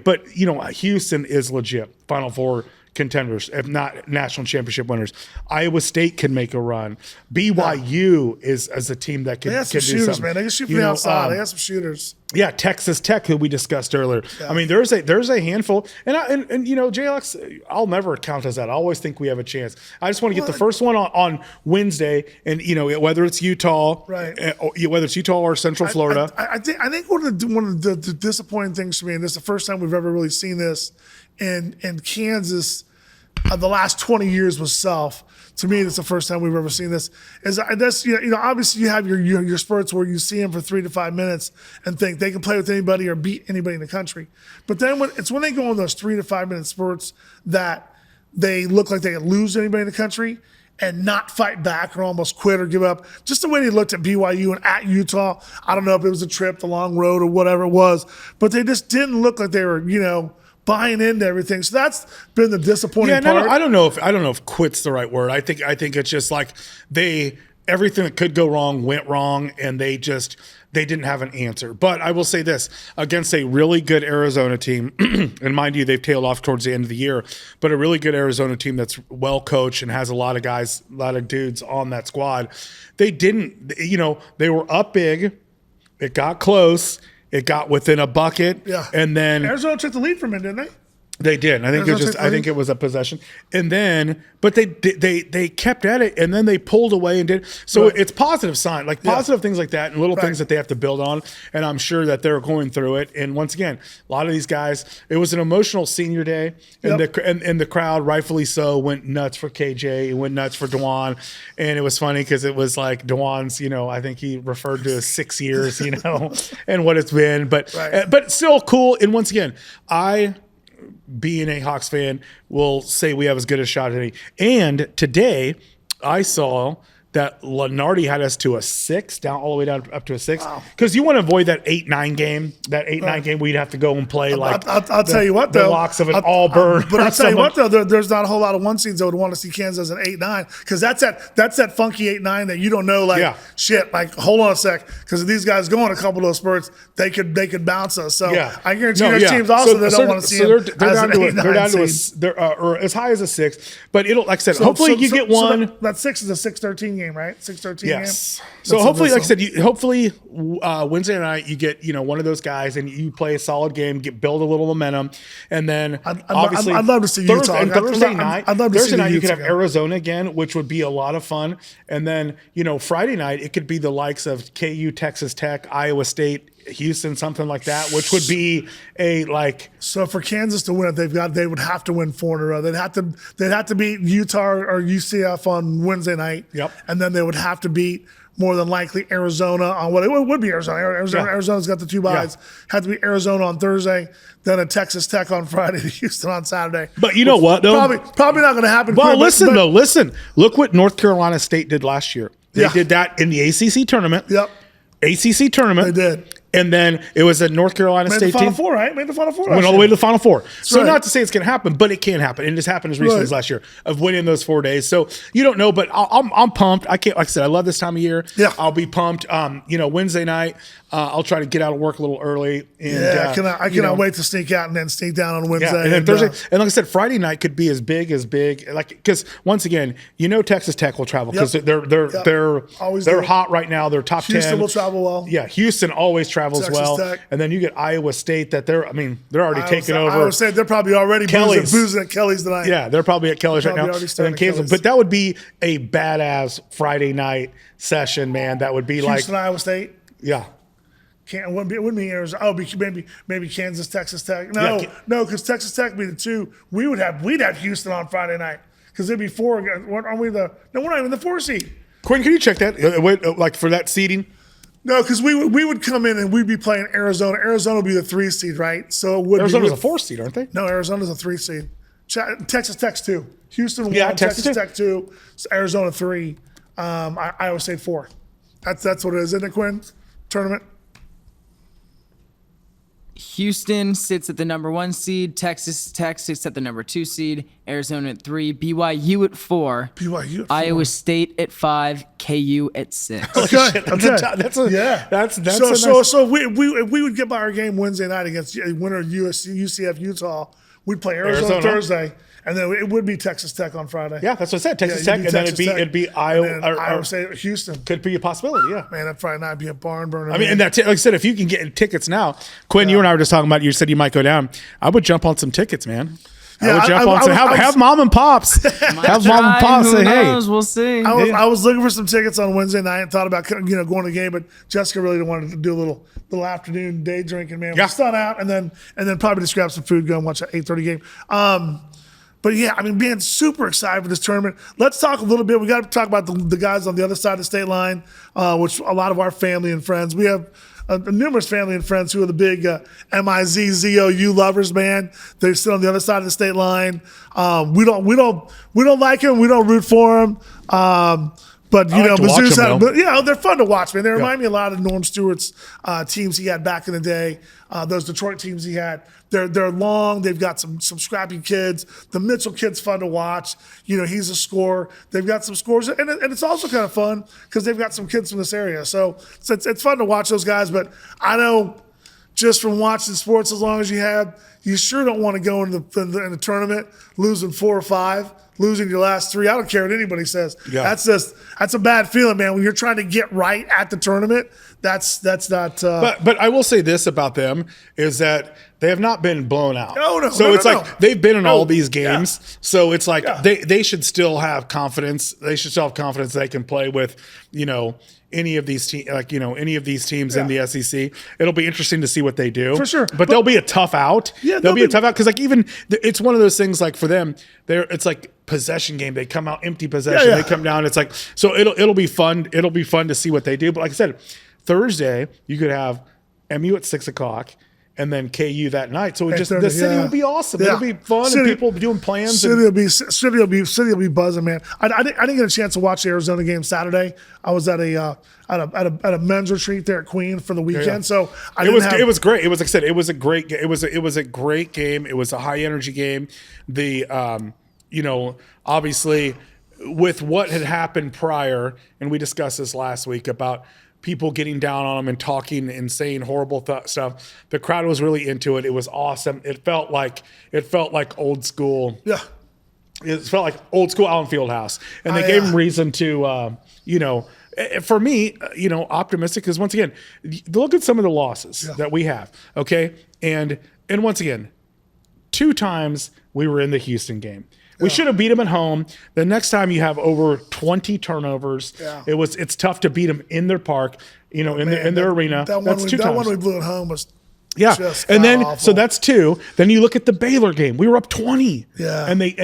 Houston is legit Final Four contenders, if not national championship winners. Iowa State can make a run. BYU is a team that can do shooters, something. Man. They can shoot from the outside. They got some shooters. Yeah, Texas Tech, who we discussed earlier. Yeah. I mean, there's a handful, and JLX, I'll never count as that. I always think we have a chance. I just want to get the first one on Wednesday, and whether it's Utah, right? Whether it's Utah or Central Florida. I think one of the disappointing things for me, and this is the first time we've ever really seen this in Kansas. The last 20 years was Self. To me, it's the first time we've ever seen this. Obviously you have your spurts where you see them for 3 to 5 minutes and think they can play with anybody or beat anybody in the country. But then when they go on those 3 to 5 minute spurts that they look like they can lose anybody in the country and not fight back or almost quit or give up. Just the way they looked at BYU and at Utah. I don't know if it was a trip, the long road or whatever it was, but they just didn't look like they were, buying into everything. So that's been the disappointing part. I don't know if quit's the right word. I think it's just like everything that could go wrong went wrong, and they didn't have an answer. But I will say this, against a really good Arizona team, and mind you, they've tailed off towards the end of the year, but a really good Arizona team that's well coached and has a lot of dudes on that squad. They were up big. It got close. It got within a bucket, and then Arizona took the lead from it, didn't they? They did. I think it was a possession, and then but they kept at it, and then they pulled away and did. So it's positive sign, like positive things like that, and little things that they have to build on. And I'm sure that they're going through it. And once again, a lot of these guys. It was an emotional senior day, and the crowd, rightfully so, went nuts for KJ. It went nuts for Dewan, and it was funny because it was like Dewan's. I think he referred to as 6 years, and what it's been, but still cool. And once again, being a Hawks fan, will say we have as good a shot as any. And today, I saw that Lenardi had us to a 6, down all the way down up to a 6, because you want to avoid that 8-9 game. That 8-9 game we'd have to go and play like. I'll tell you what though, the locks of an Auburn. But I'll tell you what though, there's not a whole lot of 1 seeds that would want to see Kansas as an 8-9, because that's that funky 8-9 that you don't know shit. Like hold on a sec, because if these guys go on a couple of those spurts, they could bounce us. So I guarantee there's teams also that don't want to see them as an 8-9 seed. They're or as high as a 6, but it'll, like I said, hopefully you get one. That 6 is a 6-13 game, right? 6-13 yes. game. So hopefully, like I said, hopefully Wednesday night you get one of those guys and you play a solid game, build a little momentum, and then obviously I'd love to see Utah. Thursday night. I'd love to Thursday see night you could have Utah. Arizona again, which would be a lot of fun, and then Friday night it could be the likes of KU, Texas Tech, Iowa State, Houston, something like that, which would be a like. So for Kansas to win it, they would have to win 4 in a row. They'd have to beat Utah or UCF on Wednesday night. Yep. And then they would have to beat more than likely Arizona on what it would be Arizona. Arizona's got the 2 byes. Had to be Arizona on Thursday, then a Texas Tech on Friday, to Houston on Saturday. But you know what though? Probably not going to happen. Well, listen. Look what North Carolina State did last year. They did that in the ACC tournament. Yep. ACC tournament. They did. And then it was a North Carolina Made State the Final team. Four, right? Made the Final Four. Went all the way to the Final Four. So right. not to say it's going to happen, but it can happen. And it's happened as recently as last year of winning those 4 days. So you don't know, but I'm pumped. I can't, like I said, I love this time of year. Yeah. I'll be pumped. Wednesday night, I'll try to get out of work a little early. And, I cannot wait to sneak out and then sneak down on Wednesday. Yeah, and then Thursday, and like I said, Friday night could be as big, like because once again, Texas Tech will travel because they're hot right now. They're top 10. Houston will travel well. Yeah, Houston always travels Texas well. Tech. And then you get Iowa State that they're already taking over. Iowa State, they're probably already boozing at Kelly's tonight. Yeah, they're probably at Kelly's right now. And then Kansas, but that would be a badass Friday night session, man. That would be Houston, Iowa State. Yeah. It wouldn't be Arizona. Oh, maybe Kansas, Texas Tech. No, because Texas Tech would be the 2. We'd have Houston on Friday night because it'd be 4. Aren't we we're not even the 4 seed. Quinn, can you check that? Like for that seeding? No, because we would come in and we'd be playing Arizona. Arizona would be the 3 seed, right? So it would Arizona's a 4 seed, aren't they? No, Arizona's a 3 seed. Texas Tech's 2. Houston 1, Texas Tech 2, Arizona 3, Iowa State 4. That's what it is, isn't it, Quinn? Tournament. Houston sits at the number 1 seed. Texas Tech sits at the number 2 seed. Arizona at 3. BYU at 4. Iowa State at 5. KU at 6. Okay. That's so we would get by our game Wednesday night against winner UCF Utah. We'd play Arizona Thursday. And then it would be Texas Tech on Friday. Yeah, that's what I said. Texas Tech, and then it'd be Iowa State, Houston. Could be a possibility. Yeah, man, that Friday night would be a barn burner. I mean, and like I said, if you can get tickets now, Quinn, you and I were just talking about. You said you might go down. I would jump on some tickets, man. I would jump on. Have mom and pops. Have mom and pops say, "Hey, we'll see." I was looking for some tickets on Wednesday night and thought about going to the game, but Jessica really wanted to do a little afternoon day drinking. Man, we're sun out, and then probably just grab some food, go and watch an 8:30 game. But yeah, I mean, being super excited for this tournament. Let's talk a little bit. We got to talk about the guys on the other side of the state line, which a lot of our family and friends. We have numerous family and friends who are the big MIZZOU lovers, man. They sit on the other side of the state line. We don't like them. We don't root for them. But Mizzou's they're fun to watch, man. They remind me a lot of Norm Stewart's teams he had back in the day. Those Detroit teams he had. They're long. They've got some scrappy kids. The Mitchell kid's fun to watch. He's a scorer. They've got some scores, and it's also kind of fun because they've got some kids from this area. So it's fun to watch those guys. But I know just from watching sports as long as you have, you sure don't want to go in the tournament losing 4 or 5. Losing your last 3, I don't care what anybody says. Yeah. That's a bad feeling, man. When you're trying to get right at the tournament, that's not. But I will say this about them is that they have not been blown out. No. So it's like they've been in all these games. Yeah. So it's like they should still have confidence. They should still have confidence they can play with any of these teams, in the SEC. It'll be interesting to see what they do for sure. But they'll be a tough out. Yeah, they'll be a tough out because it's one of those things like for them, it's like possession game. They come out empty possession. Yeah. They come down. It's like so it'll be fun. It'll be fun to see what they do. But like I said, Thursday you could have MU at 6:00. and then KU that night. So the city yeah. will be awesome. Yeah. It'll be fun, and people doing plans. City will be buzzing, man. I didn't get a chance to watch the Arizona game Saturday. I was at a men's retreat there at Queen for the weekend, so it was great. It was, like I said, it was a great game. It was a great game. It was a high energy game. The obviously with what had happened prior, and we discussed this last week about people getting down on them and talking and saying horrible stuff. The crowd was really into it. It was awesome. It felt like old school. Yeah. It felt like old school Allen Fieldhouse. And they gave him reason to, for me, optimistic, because once again, look at some of the losses that we have. Okay. And once again, 2 times we were in the Houston game. We should have beat them at home. The next time you have over 20 turnovers, it's tough to beat them in their park, in their arena. That's 2 times. That one we blew at home was and then awful. So that's 2. Then you look at the Baylor game. We were up 20. Yeah, and they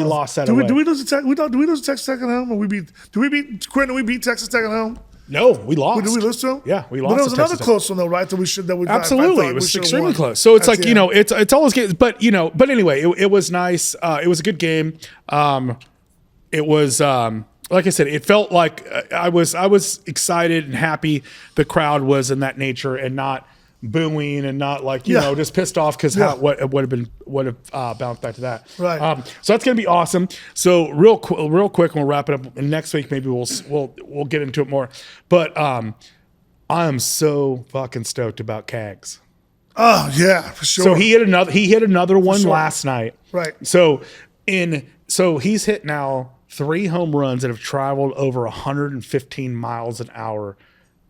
lost that away. Do we lose to Texas Tech at home? Or do we beat Quinn? We beat Texas Tech at home? No, we lost. Did we lose to them? Yeah, we lost. But it was to another Texas close one though, right? Absolutely, it was extremely close. So it's it's always good. But anyway, it was nice. It was a good game. It was like I said, it felt like I was excited and happy. The crowd was in that nature and not booing and not like just pissed off because what would have bounced back to that. Right. So that's gonna be awesome. So real quick, and we'll wrap it up. And next week maybe we'll get into it more. But I am so fucking stoked about Cags. Oh yeah, for sure. So he hit another one last night. Right. So he's hit now 3 home runs that have traveled over 115 miles an hour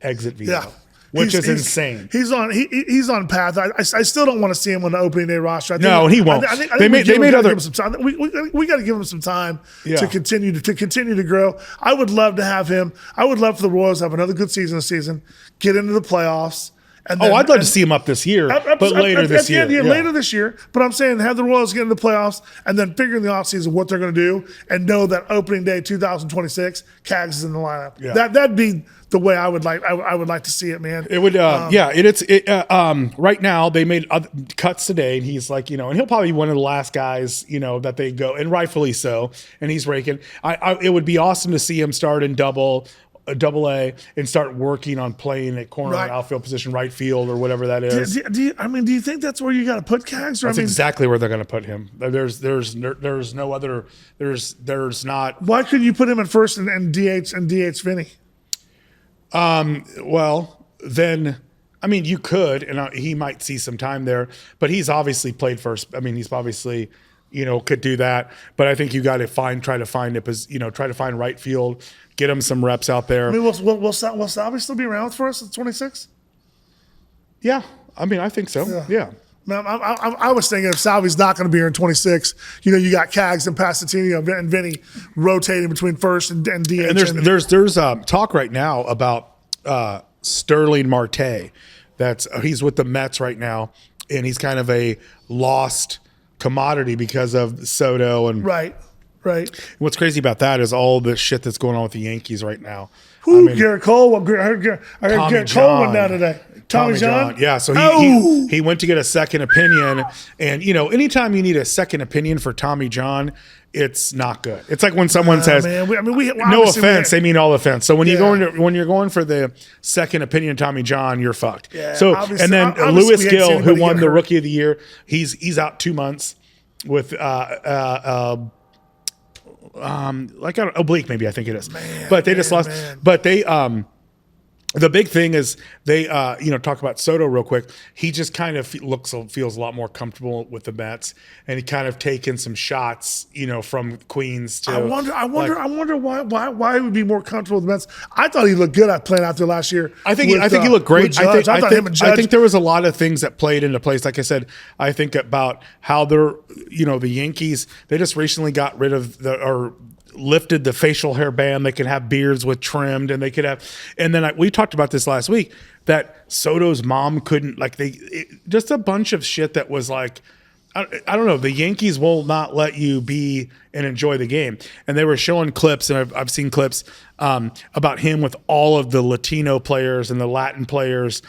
exit velo. Yeah. Which is insane. He's on path. I still don't want to see him on the opening day roster. No, he won't. I think they made other. Some time. We got to give him some time to continue to grow. I would love to have him. I would love for the Royals to have another good season, get into the playoffs. And then, I'd love to see him up this year, but later this year. Later this year. But I'm saying have the Royals get into the playoffs and then figure in the offseason what they're going to do and know that opening day 2026, Cags is in the lineup. Yeah. That'd be the way I would like to see it, man. It would, right now they made cuts today, and he's like, and he'll probably be one of the last guys, that they go, and rightfully so, and he's raking. It would be awesome to see him start in double A and start working on playing at corner outfield position, right field, or whatever that is. Do you think that's where you got to put Cags? That's exactly where they're going to put him. There's no other. There's not. Why couldn't you put him in first and DH Vinny? Well, then, you could, and he might see some time there, but he's obviously played first. He's obviously, could do that. But I think you got to try to find right field, get him some reps out there. Will Salvi still be around for us at 26? Yeah, I think so. Yeah. Man, I was thinking if Salvi's not going to be here in 26, you got Cags and Pasatino and Vinny rotating between first and DH. And there's talk right now about Sterling Marte. He's with the Mets right now, and he's kind of a lost commodity because of Soto and right. What's crazy about that is all the shit that's going on with the Yankees right now. Garrett Cole. I heard Garrett Cole went down today. Tommy John? Yeah, so he went to get a second opinion. And, anytime you need a second opinion for Tommy John, it's not good. It's like when someone says, no offense, they mean all offense. So when you're going for the second opinion, Tommy John, you're fucked. Yeah, so and then Lewis Gill, who won the Rookie of the Year, he's out 2 months with like an oblique, maybe I think it is. But they just lost. But they the big thing is they talk about Soto real quick. He just kind of feels a lot more comfortable with the Mets, and he kind of taken some shots, from Queens to. I wonder why he would be more comfortable with the Mets. I thought he looked good at playing out there last year. I think he looked great. I think there was a lot of things that played into place. Like I said, I think about how they're the Yankees. They just recently got rid of lifted the facial hair ban. They could have beards with trimmed, and they could have. And then we talked about this last week that Soto's mom couldn't just a bunch of shit that was like, I don't know. The Yankees will not let you be and enjoy the game. And they were showing clips, and I've seen clips about him with all of the Latino players and the Latin players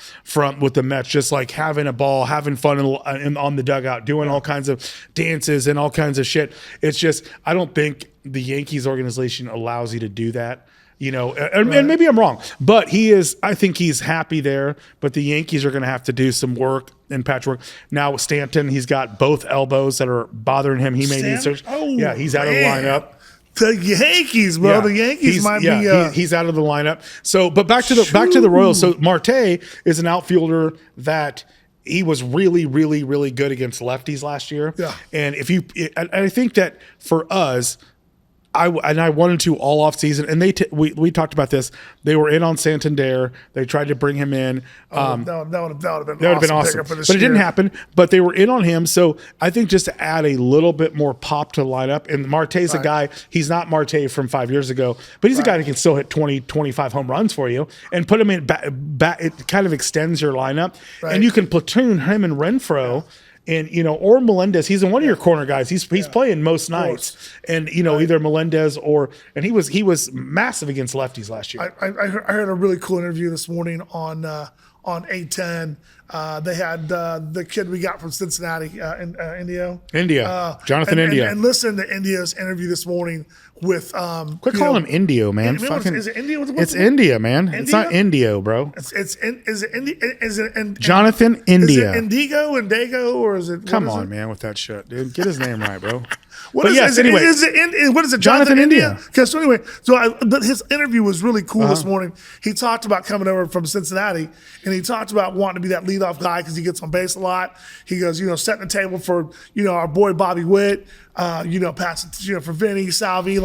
with the Mets, just like having a ball, having fun on the dugout, doing all kinds of dances and all kinds of shit. It's just, I don't think the Yankees organization allows you to do that. And maybe I'm wrong, but I think he's happy there, but the Yankees are going to have to do some work and patchwork. Now, Stanton, he's got both elbows that are bothering him. He may need surgery. Yeah, he's out of the lineup. The Yankees, bro. Yeah. The Yankees might be. He's out of the lineup. So, but back to the Royals. So Marte is an outfielder that he was really, really, really good against lefties last year. Yeah. And I think that for us, I wanted to all offseason, and we talked about this. They were in on Santander. They tried to bring him in. That would have been awesome. But it didn't happen. But they were in on him. So I think just to add a little bit more pop to the lineup, and Marte's a guy, he's not Marte from 5 years ago, but he's a guy that can still hit 20, 25 home runs for you, and put him in back. It kind of extends your lineup. Right. And you can platoon him and Renfroe. And or Melendez, he's one of your corner guys. He's playing most nights, and either Melendez and he was massive against lefties last year. I heard a really cool interview this morning on 810. They had the kid we got from Cincinnati, India, Jonathan India, and listen to India's interview this morning with quit calling him Indio, man. Is it India? It's India, man. India? It's not Indio, bro. Is it India? Is it Jonathan India? Is it Indigo, or is it? Come on, man, with that shit, dude. Get his name right, bro. What is it? Jonathan India? Okay, so anyway, but his interview was really cool this morning. He talked about coming over from Cincinnati, and he talked about wanting to be that leadoff guy because he gets on base a lot. He goes, setting the table for our boy Bobby Witt, passing for Vinny Salvi,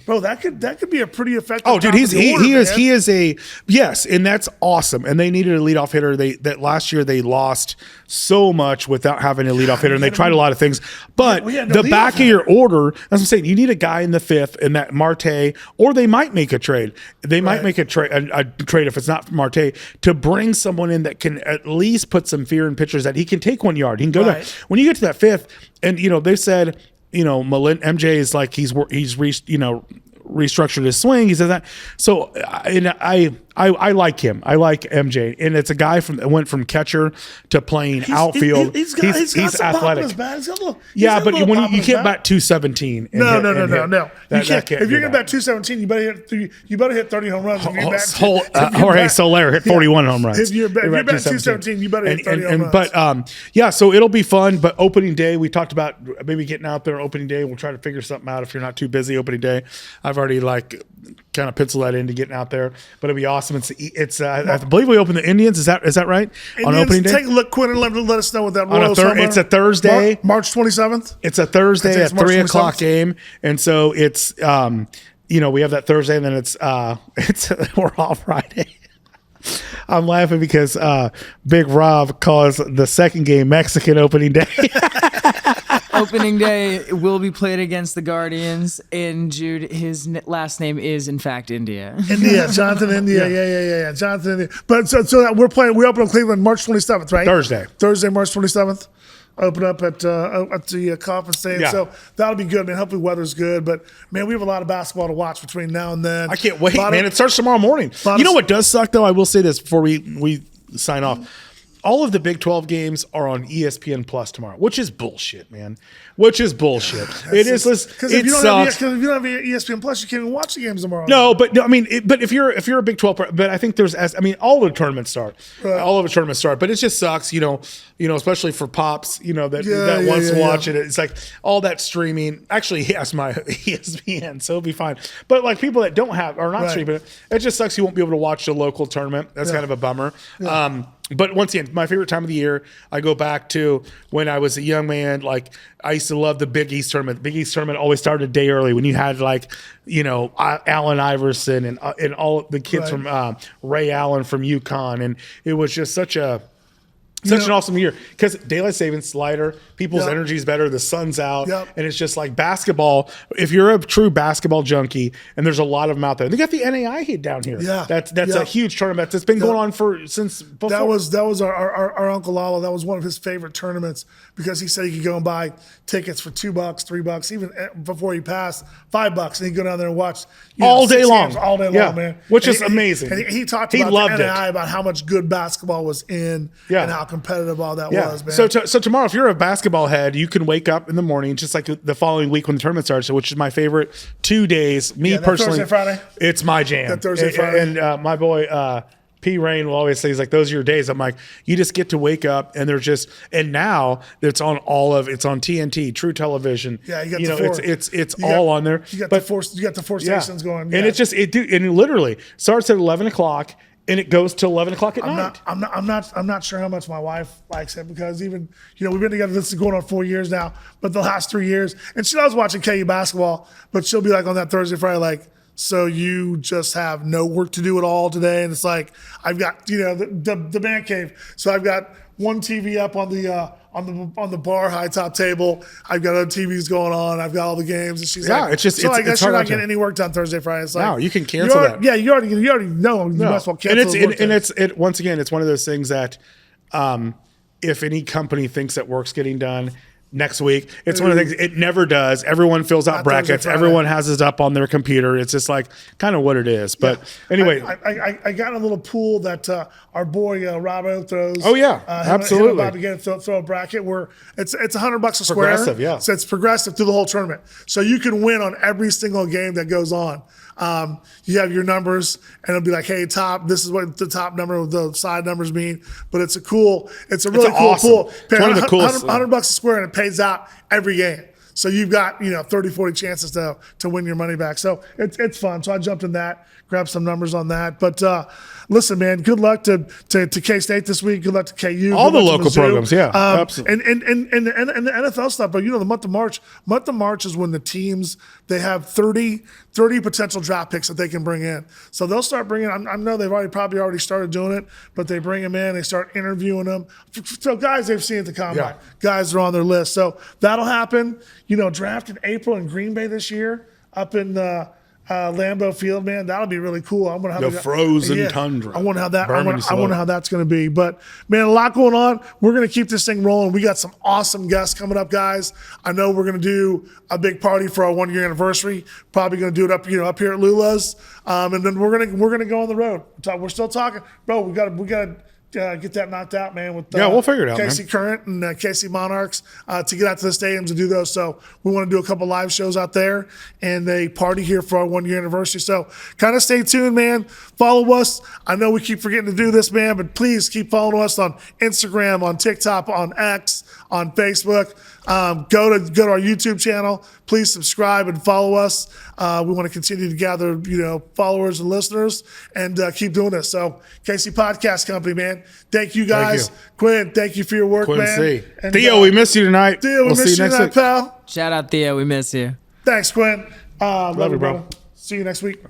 bro, that could be a pretty effective. Oh, dude, he is a yes, and that's awesome. And they needed a leadoff hitter. That last year they lost so much without having a leadoff hitter, and they tried a lot of things. But the back of your order, that's what I'm saying. You need a guy in the fifth, and that Marte, or they might make a trade. They might make a trade if it's not Marte, to bring someone in that can at least put some fear in pitchers that he can take 1 yard. He can go down. When you get to that fifth, and they said, MJ is like he's restructured his swing. He says that. So, and I like him. I like MJ, and it's a guy that went from catcher to playing outfield. He's athletic. Yeah, but when you can't bat 217. No. You can't. If you're gonna bat 217, you better hit 30 home runs. Jorge Soler hit 41 home runs. If you're batting 217, you better hit 30 home runs. But so it'll be fun. But opening day, we talked about maybe getting out there opening day. We'll try to figure something out if you're not too busy opening day. I've already kind of pencil that into getting out there, but it'll be awesome. It's I believe we open the Indians. Is that right? Indians, on opening day, take a look, Quinn, and let us know what that Royals it's a Thursday, March 27th. It's a Thursday at 3 o'clock game, and so it's we have that Thursday, and then it's we're off Friday. I'm laughing because Big Rob calls the second game Mexican opening day. Opening day will be played against the Guardians, and Jude, his last name is in fact India. Jonathan India, yeah, Jonathan India. But so we open up Cleveland March 27th, right? Thursday, March 27th. Open up at the conference stand. Yeah. So that'll be good, man. Hopefully weather's good. But, man, we have a lot of basketball to watch between now and then. I can't wait, man. It starts tomorrow morning. You know what does suck, though? I will say this before we sign off. All of the Big 12 games are on ESPN Plus tomorrow, which is bullshit, man. It is. Because if you don't have ESPN Plus, you can't even watch the games tomorrow. But if you're a Big 12, but I think all the tournaments start. Right. All of the tournaments start, but it just sucks, especially for pops, that wants to watch it. It's like all that streaming. Actually, he has my ESPN, so it'll be fine. But people that don't have are not streaming it just sucks. You won't be able to watch the local tournament. That's kind of a bummer. Yeah. But once again, my favorite time of the year, I go back to when I was a young man. I used to love the Big East tournament. The Big East tournament always started a day early when you had Allen Iverson and all the kids from Ray Allen from UConn, and it was just such a Such an awesome year because daylight savings lighter, people's Yep. energy is better, the sun's out, Yep. and it's just like basketball. If you're a true basketball junkie, and there's a lot of them out there, they got the NAI hit down here. Yeah. that's Yeah. a huge tournament that's been going on since before. That was our Uncle Lalo. That was one of his favorite tournaments because he said he could go and buy tickets for $2, $3, even before he passed $5, and he'd go down there and watch all day long, man. Which is amazing. And he talked He about loved the NAI it. about how much good basketball was in and how competitive all that was, man. So tomorrow, if you're a basketball head, you can wake up in the morning, just like the following week when the tournament starts, which is my favorite 2 days. Me personally, Thursday, Friday. it's my jam. That Thursday, Friday. And my boy P. Rain will always say, he's like, those are your days. I'm like, you just get to wake up and they're just, and now it's on it's on TNT, True Television. Yeah, you got you the know, four. it's all on there. You got But the four stations going. And it just, and it literally starts at 11 o'clock. And it goes till 11 o'clock at night. I'm not sure how much my wife likes it because even we've been together. This is going on 4 years now, but the last 3 years, and she loves watching KU basketball. But she'll be like on that Thursday, Friday, like, so you just have no work to do at all today, and it's like I've got the man cave, so I've got one TV up on the bar high top table. I've got other TVs going on. I've got all the games, and she's like, it's just so I guess it's you're hard not getting any work done Thursday, Friday. It's like, no, you can cancel that. Yeah, you already know. You might as well cancel. And it's once again, it's one of those things that if any company thinks that work's getting done next week, it's one of the things it never does. Everyone fills out brackets. Everyone has it up on their computer. It's just like kind of what it is. But anyway, I got in a little pool that our boy Robbo throws. Oh yeah, absolutely. Him about to get throw a bracket where it's $100 a square. Progressive, yeah. So it's progressive through the whole tournament. So you can win on every single game that goes on. You have your numbers, and it'll be like, hey, this is what the top number of the side numbers mean. But it's a really cool awesome. pool. It's one of the coolest. $100 a square, and it pays out every game. So you've got 30, 40 chances to win your money back. So it's fun. So I jumped in that, grabbed some numbers on that. But listen, man, good luck to K-State this week. Good luck to KU. All the local programs, yeah, absolutely. And the NFL stuff. But the month of March is when the teams, they have 30 potential draft picks that they can bring in. So they'll start bringing. I know they've probably already started doing it, but they bring them in. They start interviewing them. So guys they've seen at the combine, guys are on their list. So that'll happen. Draft in April in Green Bay this year, up in Lambeau Field, man. That'll be really cool. I'm gonna have the frozen tundra. I wonder how that. I wonder how that's gonna be. But man, a lot going on. We're gonna keep this thing rolling. We got some awesome guests coming up, guys. I know we're gonna do a big party for our 1 year anniversary. Probably gonna do it up here at Lula's, and then we're gonna go on the road. We're still talking, bro. We gotta get that knocked out, man. With we'll figure it out, KC Current and KC Monarchs to get out to the stadiums and do those. So we want to do a couple live shows out there and a party here for our 1 year anniversary. So kind of stay tuned, man. Follow us. I know we keep forgetting to do this, man, but please keep following us on Instagram, on TikTok, on X, on Facebook. Go to our YouTube channel. Please subscribe and follow us. We want to continue to gather, followers and listeners and keep doing this. So, KC Podcast Company, man. Thank you guys. Thank you. Quinn, thank you for your work, man. And Theo, we miss you tonight. Theo, we miss you tonight, pal. Shout out Theo, we miss you. Thanks, Quinn. Love you, bro. See you next week.